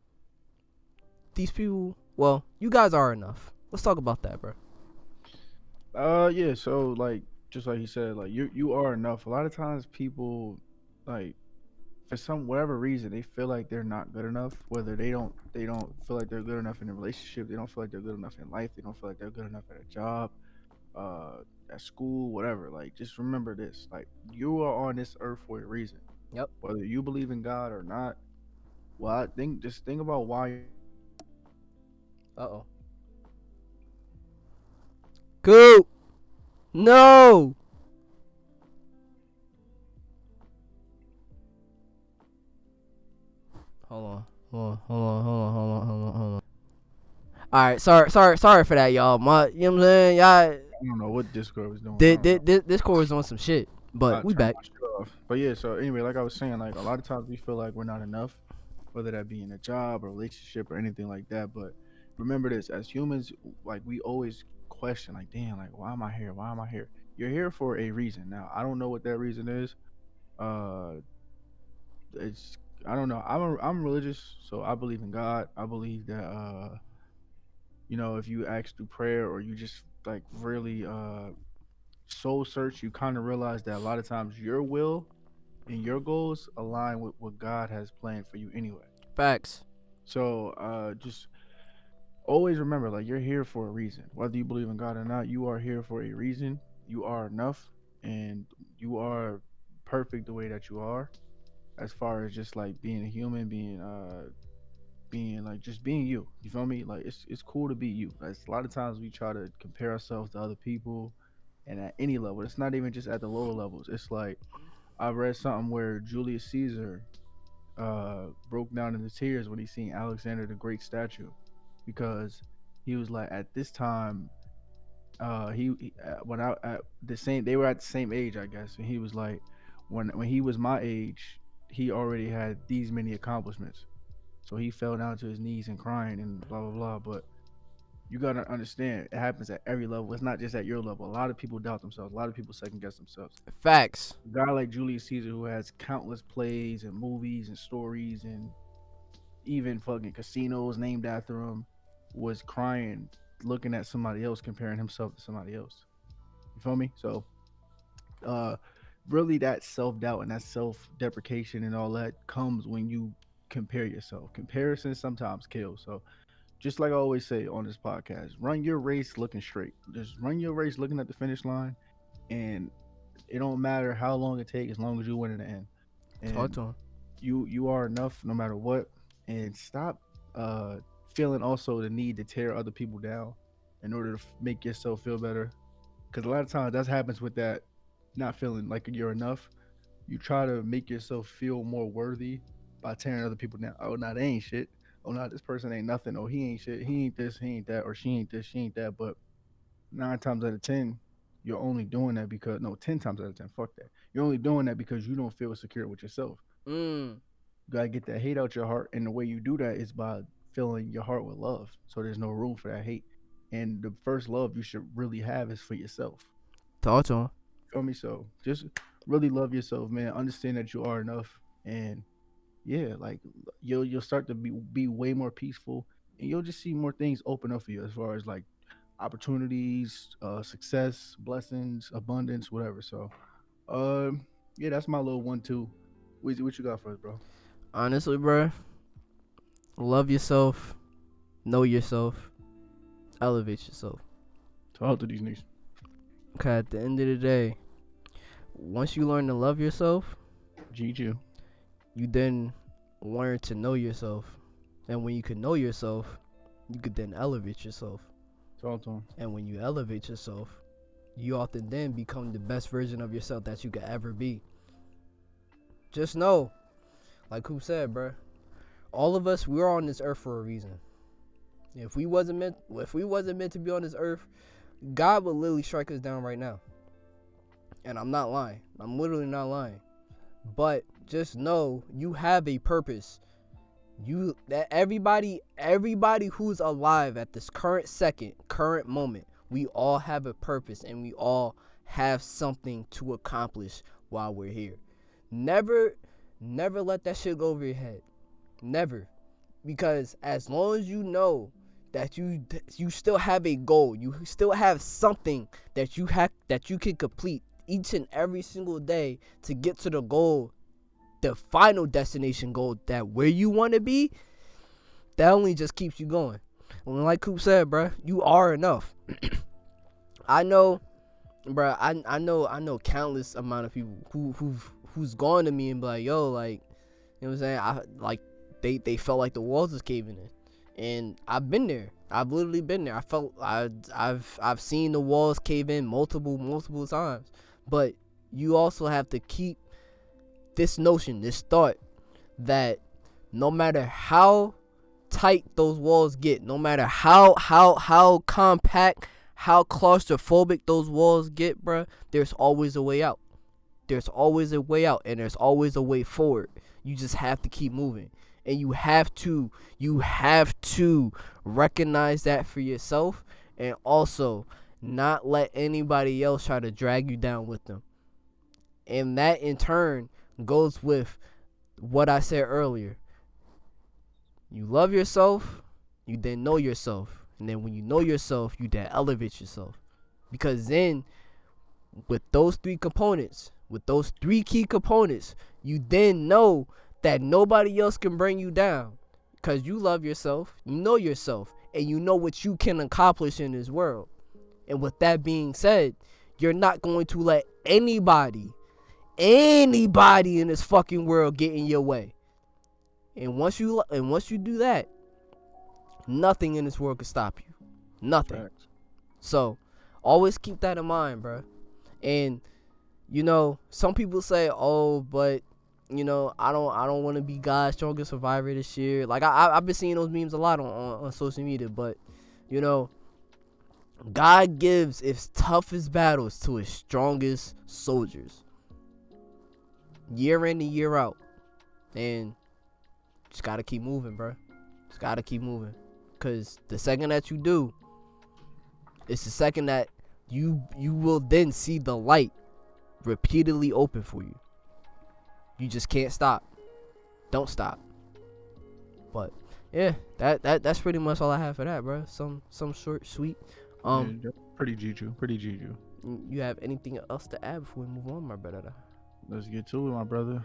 these people, well, you guys are enough. Let's talk about that, bro.
Yeah, so like just like you said, like you are enough. A lot of times people, like, for whatever reason, they feel like they're not good enough. Whether they don't feel like they're good enough in a relationship, they don't feel like they're good enough in life, they don't feel like they're good enough at a job, at school, whatever. Like, just remember this: like, you are on this earth for a reason.
Yep.
Whether you believe in God or not, well, just think about why.
Coop. No. Hold on. All right, sorry for that, y'all. You know what I'm saying, y'all.
I don't know what Discord was doing.
Discord was on some shit, but we back.
But yeah, so anyway, like I was saying, like, a lot of times we feel like we're not enough, whether that be in a job or relationship or anything like that. But remember this: as humans, like, we always question, like, damn, like, why am I here? Why am I here? You're here for a reason. Now, I don't know what that reason is. I don't know. I'm religious, so I believe in God. I believe that if you ask through prayer, or you just like really soul search, you kind of realize that a lot of times your will and your goals align with what God has planned for you anyway.
Facts.
So just always remember, like, you're here for a reason. Whether you believe in God or not, you are here for a reason. You are enough, and you are perfect the way that you are. As far as just like being a human, being like just being you. You feel me? Like, it's cool to be you. Like, a lot of times we try to compare ourselves to other people, and at any level. It's not even just at the lower levels. It's like, I read something where Julius Caesar broke down into tears when he seen Alexander the Great statue, because he was like, at this time, when they were at the same age, I guess, and he was like, when he was my age, he already had these many accomplishments. So he fell down to his knees and crying and blah blah blah. But you gotta understand, it happens at every level. It's not just at your level. A lot of people doubt themselves. A lot of people second guess themselves.
Facts.
A guy like Julius Caesar, who has countless plays and movies and stories and even fucking casinos named after him, was crying looking at somebody else, comparing himself to somebody else. You feel me? So really, that self-doubt and that self-deprecation and all that comes when you compare yourself. Comparison sometimes kills. So just like I always say on this podcast, run your race looking straight. Just run your race looking at the finish line, and it don't matter how long it takes as long as you win in the end.
Talk
And
to him.
you are enough no matter what. And stop uh feeling also the need to tear other people down in order to make yourself feel better. Because a lot of times that happens with that not feeling like you're enough. You try to make yourself feel more worthy by tearing other people down. Oh, nah, they ain't shit. Oh, nah, this person ain't nothing. Oh, he ain't shit. He ain't this. He ain't that. Or she ain't this. She ain't that. But 9 times out of 10, you're only doing that because, no, 10 times out of 10, fuck that. You're only doing that because you don't feel secure with yourself.
Mm.
You gotta get that hate out your heart. And the way you do that is by filling your heart with love. So there's no room for that hate. And the first love you should really have is for yourself.
Talk to him.
Feel me? So just really love yourself, man. Understand that you are enough, and yeah, like you'll start to be way more peaceful, and you'll just see more things open up for you as far as like opportunities, success, blessings, abundance, whatever. So, yeah, that's my little 1-2. What you got for us, bro?
Honestly, bro, love yourself, know yourself, elevate yourself.
Talk to these niggas.
Okay, at the end of the day, once you learn to love yourself,
GG.
you then learn to know yourself. And when you can know yourself, you could then elevate yourself.
Talk to him.
And when you elevate yourself, you often then become the best version of yourself that you could ever be. Just know, like who said, bruh, all of us, we're on this earth for a reason. If we wasn't meant to be on this earth, God would literally strike us down right now. And I'm not lying. I'm literally not lying. But just know you have a purpose. That everybody who's alive at this current second, current moment, we all have a purpose and we all have something to accomplish while we're here. Never let that shit go over your head. Never. Because as long as you know that you still have a goal, you still have something that you can complete each and every single day to get to the goal, the final destination goal, that where you want to be, that only just keeps you going. And like Coop said, bruh, you are enough. I know, bruh, I know countless amount of people who's gone to me and be like, yo, like, you know what I'm saying? I like they felt like the walls was caving in. And I've been there. I've literally been there. I've seen the walls cave in multiple times. But you also have to keep this notion, this thought, that no matter how tight those walls get, no matter how compact, how claustrophobic those walls get, bruh, there's always a way out. There's always a way out, and there's always a way forward. You just have to keep moving. And you have to recognize that for yourself, and also not let anybody else try to drag you down with them. And that in turn goes with what I said earlier. You love yourself, you then know yourself. And then when you know yourself, you then elevate yourself. Because then with those three components, with those three key components, you then know that nobody else can bring you down. Because you love yourself, you know yourself, and you know what you can accomplish in this world. And with that being said, you're not going to let anybody in this fucking world get in your way. And once you do that, nothing in this world can stop you. Nothing.
Facts.
So, always keep that in mind, bro. And you know, some people say, "Oh, but you know, I don't want to be God's strongest survivor this year." Like I've been seeing those memes a lot on social media, but you know, God gives his toughest battles to his strongest soldiers. Year in and year out. And just gotta keep moving, bro. Just gotta keep moving. Cause the second that you do, it's the second that you will then see the light repeatedly open for you. You just can't stop. Don't stop. But yeah, that's pretty much all I have for that, bro. Some short, sweet.
Yeah, pretty Juju.
You have anything else to add before we move on, my brother?
Let's get to it, my brother.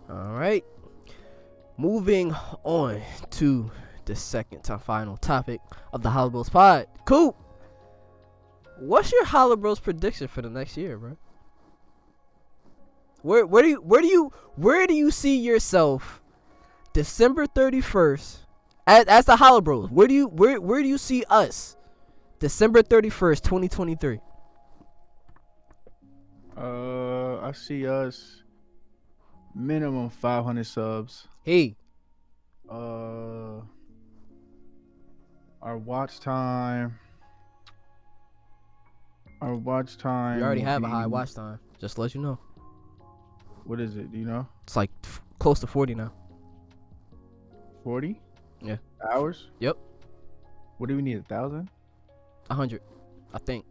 All right. Moving on to the second to final topic of the HoloBros pod. Coop, what's your HoloBros prediction for the next year, bro? Where do you see yourself December 31st as the HoloBros? Where do you see us December 31st, 2023?
I see us minimum 500 subs.
Hey,
Our watch time.
you already
will
have a
be-
high watch time. Just to let you know,
What is it? Do you know?
it's like close to 40 now.
40?
Yeah.
Hours?
Yep.
What do we need? 1,000?
100, I think.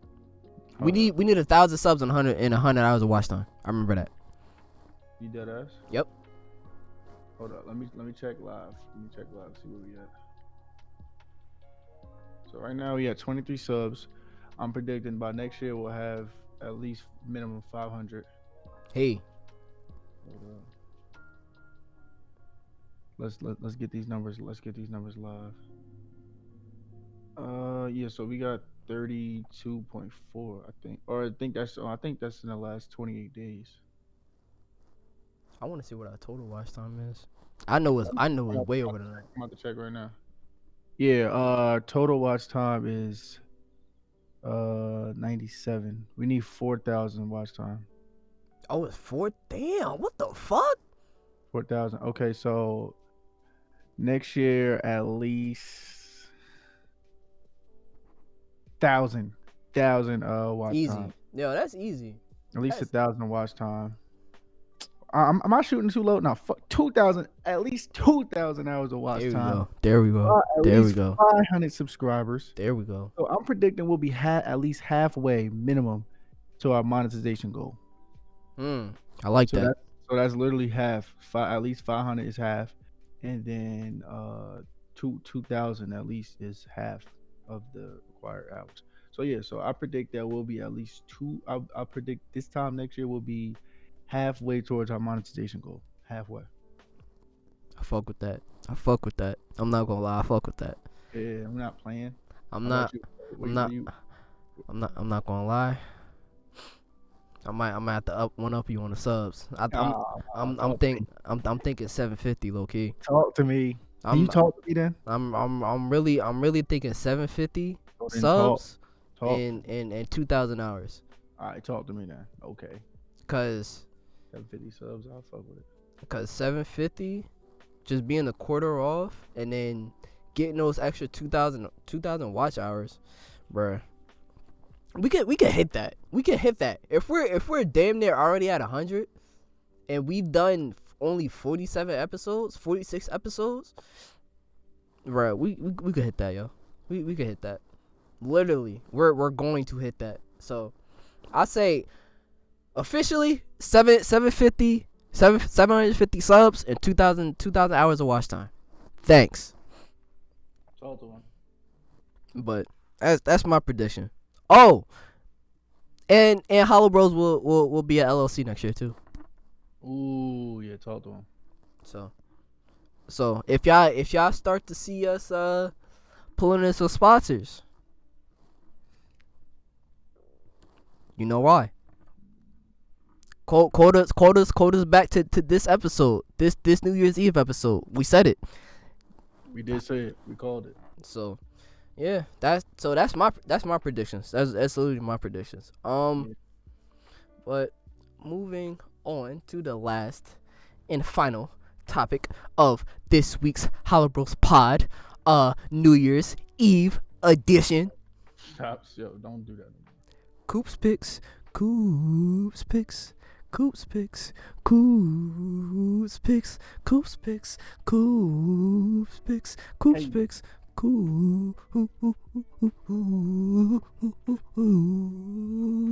Hold
We
up.
need 1,000 subs and 100 hours of watch time. I remember that.
You dead ass?
Yep.
Hold up. Let me check live. See where we at. So right now we at 23 subs. I'm predicting by next year we'll have at least minimum 500.
Hey,
Hold up. Let's get these numbers. Let's get these numbers live. Yeah. So we got 32.4, I think, or I think that's in the last 28 days.
I want to see what our total watch time is. I know it's way over than that.
I'm about to check right now. Yeah. Total watch time is 97. We need 4,000 watch time.
Oh, it's 4. Damn, what the fuck?
4,000. Okay, so next year at least 1,000 watch
Easy.
time.
Yo, that's easy.
At least
That's-
1,000 watch time. Am I shooting too low? No, fuck 2,000. At least 2,000 hours of watch
There we
time.
go. There we go.
At
There we
least
go.
500 subscribers.
There we go.
So I'm predicting we'll be at least halfway minimum to our monetization goal.
I like
So
that.
that's literally half. At least 500 is half, and then 2,000 at least is half of the required hours. So yeah, so I predict that we'll be at least two. I predict this time next year we'll be halfway towards our monetization goal. Halfway.
I fuck with that. I'm not gonna lie. I fuck with that.
Yeah, I'm not playing.
I'm
How
not.
about you?
I'm not. I'm not gonna lie. I might have to up you on the subs. I'm thinking 750 low key.
Talk to me. Can you talk to me then?
I'm really thinking 750
So then
subs
Talk.
and 2,000 hours.
All right, talk to me then. Okay.
Cause
750 subs, I'll fuck with it.
750 just being a quarter off and then getting those extra 2,000 watch hours, bruh. We could hit that. We can hit that. If we're damn near already at 100 and we've done only 47 episodes, 46 episodes, bruh, we could hit that, yo. We could hit that. Literally, we're going to hit that. So, I say officially 750 subs and 2,000 hours of watch time. Thanks.
Talk to him.
But that's my prediction. Oh, and HoloBros will be at LLC next year too.
Ooh, yeah, talk to him.
So if y'all start to see us pulling in some sponsors, you know why. Quote us back to this episode, this New Year's Eve episode. We said it.
We did say it. We called it.
So, yeah, that's my predictions. That's literally my predictions. But moving on to the last and final topic of this week's HoloBros pod, New Year's Eve edition.
Stop, yo, don't do that.
Coops picks, Coops picks, Coops picks, Coops picks, Coops picks, Coops picks, Coops picks,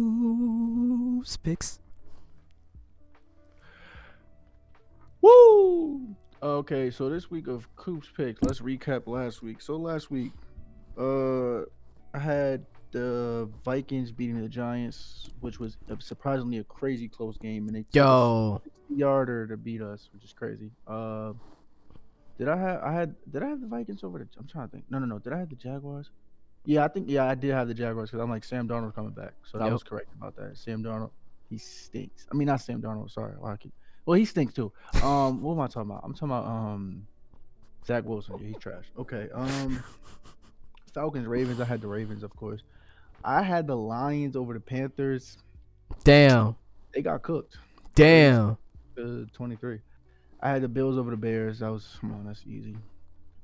Coops picks.
Woo! Okay, so this week of Coop's picks, let's recap last week. So last week, I had the Vikings beating the Giants, which was surprisingly a crazy close game, and they took a 60-yarder to beat us, which is crazy. Did I have the Vikings over the? I'm trying to think. No. Did I have the Jaguars? Yeah, I think I did have the Jaguars because I'm like Sam Darnold coming back, so that
Yep.
was correct about that. Sam Darnold, he stinks. I mean, not Sam Darnold. Sorry, well, he stinks too. What am I talking about? I'm talking about Zach Wilson. Yeah, he's trash. Okay. Falcons, Ravens. I had the Ravens, of course. I had the Lions over the Panthers.
Damn.
They got cooked, 30
Damn.
to 23. I had the Bills over the Bears. That was come on, that's easy.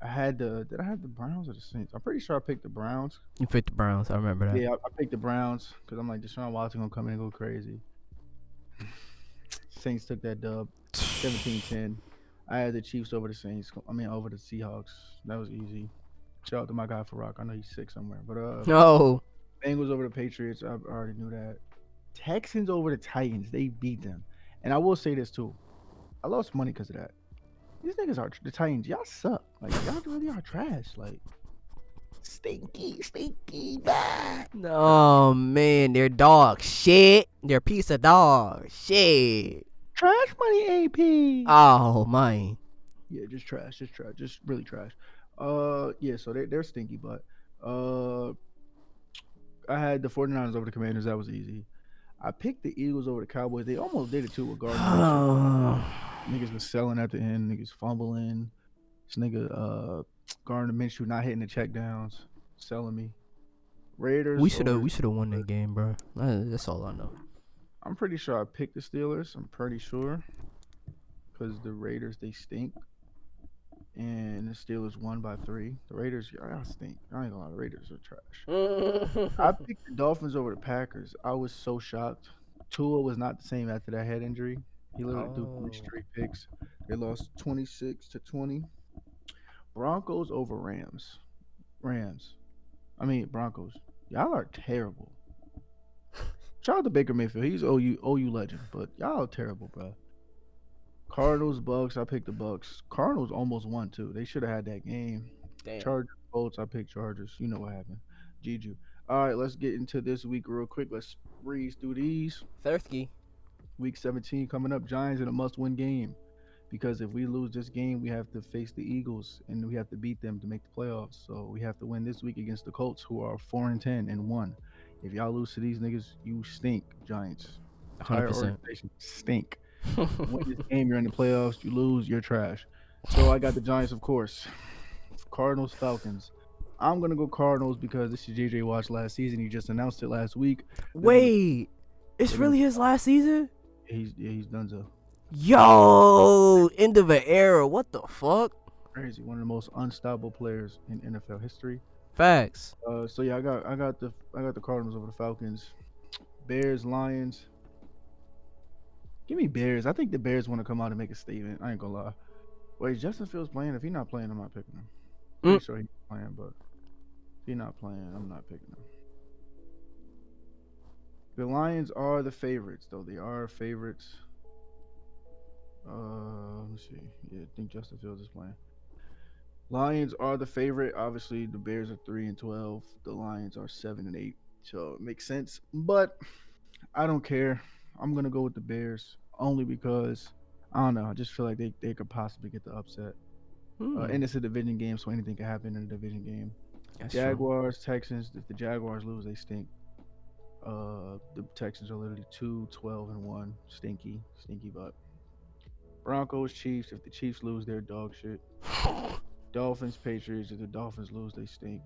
I had the did I have the Browns or the Saints? I'm pretty sure I picked the Browns.
You picked the Browns. I remember that.
Yeah, I picked the Browns because I'm like Deshaun Watson gonna come in and go crazy. Saints took that dub, 17-10. I had the Chiefs over the Saints. I mean over the Seahawks. That was easy. Shout out to my guy Farouk. I know he's sick somewhere, but
No.
Bengals over the Patriots. I already knew that. Texans over the Titans. They beat them, and I will say this too. I lost money because of that. These niggas are the Titans. Y'all suck. Like y'all really are trash. Like stinky, bad.
Oh man, they're dog shit. They're a piece of dog shit.
Trash money, AP.
Oh man.
Yeah, just trash, just really trash. Yeah, so they're stinky, but I had the 49ers over the Commanders. That was easy. I picked the Eagles over the Cowboys. They almost did it too with Gardner Minshew. Niggas was selling at the end. Niggas fumbling. This nigga Gardner Minshew not hitting the check downs, selling me. Raiders.
we should have won that game, bro. That's all I know.
I'm pretty sure I picked the Steelers. I'm pretty sure because the Raiders they stink, and the Steelers won by 3. The Raiders, y'all stink. I ain't gonna lie, the Raiders are trash. I picked the Dolphins over the Packers. I was so shocked. Tua was not the same after that head injury. He literally threw 3 straight picks. They lost 26-20. Broncos over Rams. Broncos. Y'all are terrible. Shout out to Baker Mayfield. He's OU legend, but y'all are terrible, bro. Cardinals, Bucks. I picked the Bucks. Cardinals almost won too. They should have had that game.
Damn.
Chargers, Bolts. I picked Chargers. You know what happened. Juju. All right, let's get into this week real quick. Let's breeze through these.
Thirsty.
Week 17 coming up. Giants in a must-win game. Because if we lose this game, we have to face the Eagles and we have to beat them to make the playoffs. So we have to win this week against the Colts, who are 4-10 and 1. If y'all lose to these niggas, you stink, Giants. Entire
100%.
organization stink. Win this game, you're in the playoffs. You lose, you're trash. So I got the Giants, of course. Cardinals, Falcons. I'm gonna go Cardinals because this is JJ Watt's last season. He just announced it last week.
Wait, it's really his last season?
He's done so.
Yo, end of an era. What the fuck?
Crazy. One of the most unstoppable players in NFL history.
Facts.
So yeah, I got the Cardinals over the Falcons. Bears, Lions. Give me Bears. I think the Bears want to come out and make a statement. I ain't gonna lie. Wait, Justin Fields playing? If he's not playing, I'm not picking him. Pretty sure he's playing, but if he's not playing, I'm not picking him. The Lions are the favorites, though. They are favorites. Let me see. Yeah, I think Justin Fields is playing. Lions are the favorite. Obviously, the Bears are 3-12. The Lions are 7-8. So it makes sense. But I don't care. I'm gonna go with the Bears only because I don't know. I just feel like they could possibly get the upset. And it's a division game, so anything can happen in a division game.
That's
Jaguars, true. Texans. If the Jaguars lose, they stink. The Texans are literally 2-12-1. Stinky butt. Broncos, Chiefs. If the Chiefs lose, they're dog shit. Dolphins, Patriots. If the Dolphins lose, they stink.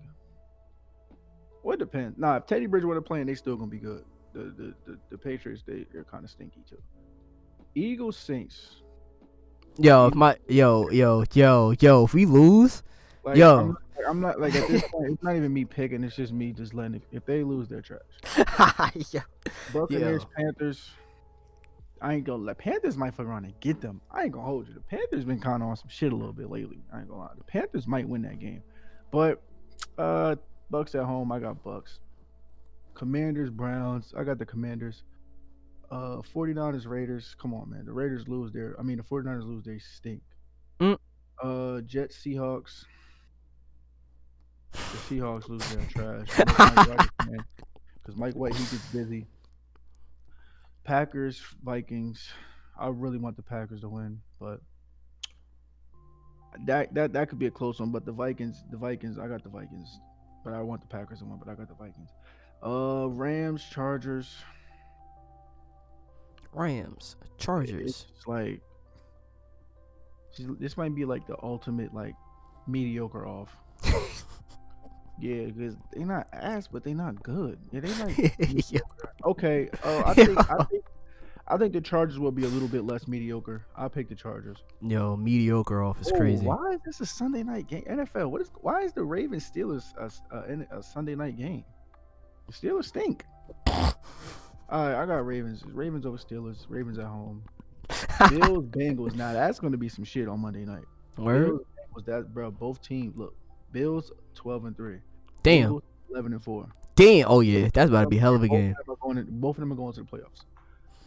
Well, it depends. Nah, if Teddy Bridgewater playing, they still gonna be good. The Patriots, they're kind of stinky too. Eagles, Saints.
Yo, if we lose,
like,
yo,
I'm not like at this point. It's not even me picking. It's just me just letting it. If they lose, they're trash.
yeah.
Buccaneers, Panthers. I ain't gonna let Panthers might fuck around and get them. I ain't gonna hold you. The Panthers been kind of on some shit a little bit lately. I ain't gonna lie. The Panthers might win that game, but Bucks at home. I got Bucks. Commanders, Browns. I got the Commanders. 49ers, Raiders. Come on, man. The 49ers lose. They stink. Jets, Seahawks. The Seahawks lose. They're trash. Because Mike White, he gets busy. Packers, Vikings. I really want the Packers to win, but That could be a close one, but the Vikings, I got the Vikings, but I want the Packers to win, but I got the Vikings. Rams, Chargers.
Rams,
It's
Chargers.
like this might be like the ultimate like mediocre off. Yeah, because they're not ass, but they're not good. Yeah, they like
yo,
okay.
yo,
I think the Chargers will be a little bit less mediocre. I'll pick the Chargers.
yo, mediocre off is
Oh,
crazy.
why is this a Sunday night game? NFL. Why is the Ravens Steelers a Sunday night game? The Steelers stink. All right, I got Ravens. Ravens over Steelers. Ravens at home. Bills Bengals. Now that's going to be some shit on Monday night.
Word.
Bills Bengals. That bro. Both teams look. Bills 12-3.
Damn.
Bengals 11-4.
Damn. Oh yeah, that's about to be a hell of a game.
Both of them are going to the playoffs.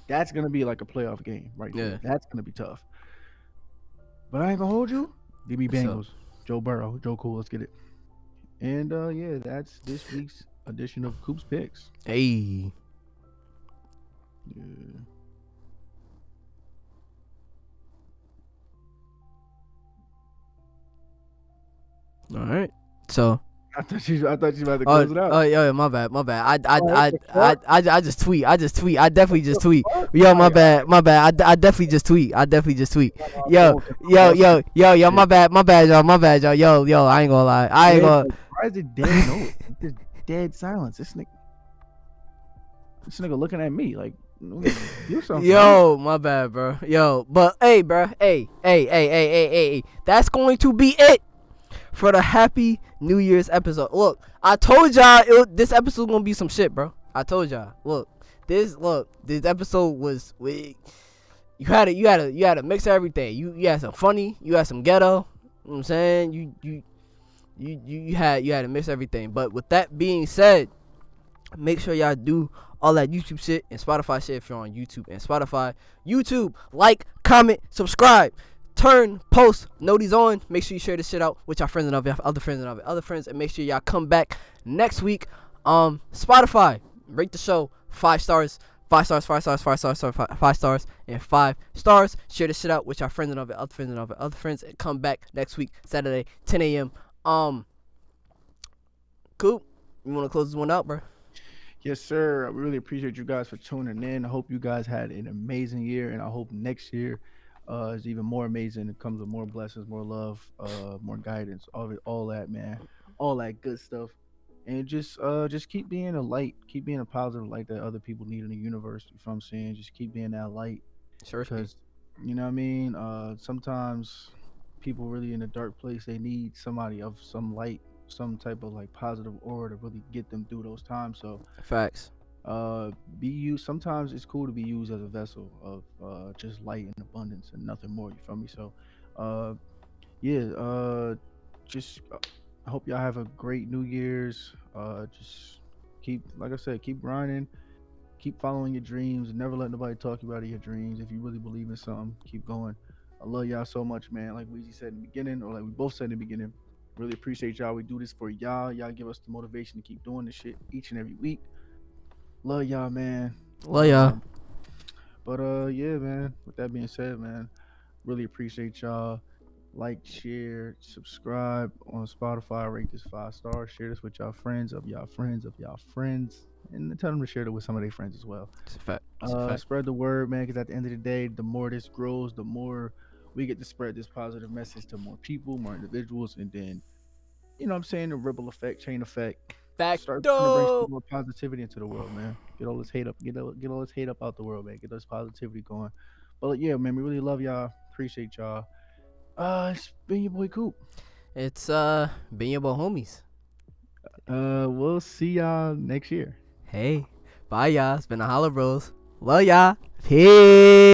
That's gonna be like a playoff game, right?
Yeah.
There. That's gonna be tough. But I ain't gonna hold you. Give me
What's up?
Bengals. Joe Burrow. Joe Cool. Let's get it. And yeah, that's this week's edition of Coop's Picks.
Hey.
Yeah.
All right. So.
I thought you about to close it out.
Oh, yeah, my bad.
what
I just tweet. I definitely just tweet. Yo, my bad. I definitely just tweet. Yo, my bad, y'all. Yo, I ain't gonna lie.
Why is it dead? No, it's just dead silence. This nigga looking at me like do something.
Yo, my bad, bro. Yo, but hey, bro. Hey. That's going to be it for the Happy New Year's episode. Look, I told y'all this episode gonna be some shit, bro. I told y'all. Look, this episode was you had to mix everything. You had some funny, you had some ghetto. You know what I'm saying? You had to mix everything. But with that being said, make sure y'all do all that YouTube shit and Spotify shit if you're on YouTube and Spotify. YouTube, like, comment, subscribe. Turn post noties on. Make sure you share this shit out with your friends and other friends, and make sure y'all come back next week. Spotify, rate the show 5 stars, 5 stars, 5 stars, 5 stars, 5 stars, and 5 stars. Share this shit out with your friends and other friends, and come back next week, Saturday, 10 a.m. Cool. You want to close this one out, bro?
Yes, sir. I really appreciate you guys for tuning in. I hope you guys had an amazing year, and I hope next year is even more amazing. It comes with more blessings, more love, more guidance, all that, man, all that good stuff. And just keep being a light, keep being a positive light that other people need in the universe. You know what I'm saying? Just keep being that light,
Sure.
because you know what I mean. Sometimes people really in a dark place, they need somebody of some light, some type of like positive aura to really get them through those times. So
Facts.
be used. Sometimes it's cool to be used as a vessel of just light and abundance and nothing more. You feel me? So yeah, just I hope y'all have a great New Year's. Just keep, like I said, keep grinding, keep following your dreams, and never let nobody talk you out of your dreams. If you really believe in something, keep going. I love y'all so much, man. Like Weezy said in the beginning, or like we both said in the beginning, really appreciate y'all. We do this for y'all. Y'all give us the motivation to keep doing this shit each and every week. Love y'all, man.
Love y'all.
But yeah, man. With that being said, man, really appreciate y'all. Like, share, subscribe on Spotify. Rate this 5 stars. Share this with y'all friends of y'all friends of y'all friends, and tell them to share it with some of their friends as well.
It's a fact.
Spread the word, man. Because at the end of the day, the more this grows, the more we get to spread this positive message to more people, more individuals, and then, you know what I'm saying, the ripple effect, chain effect. Start to bring some more positivity into the world, man. Get all this hate up, get all this hate up out the world, man. Get this positivity going. But yeah, man, we really love y'all. Appreciate y'all. It's been your boy Coop.
It's been your boy homies.
We'll see y'all next year.
Hey, bye y'all. It's been a HoloBros. Love y'all. Peace.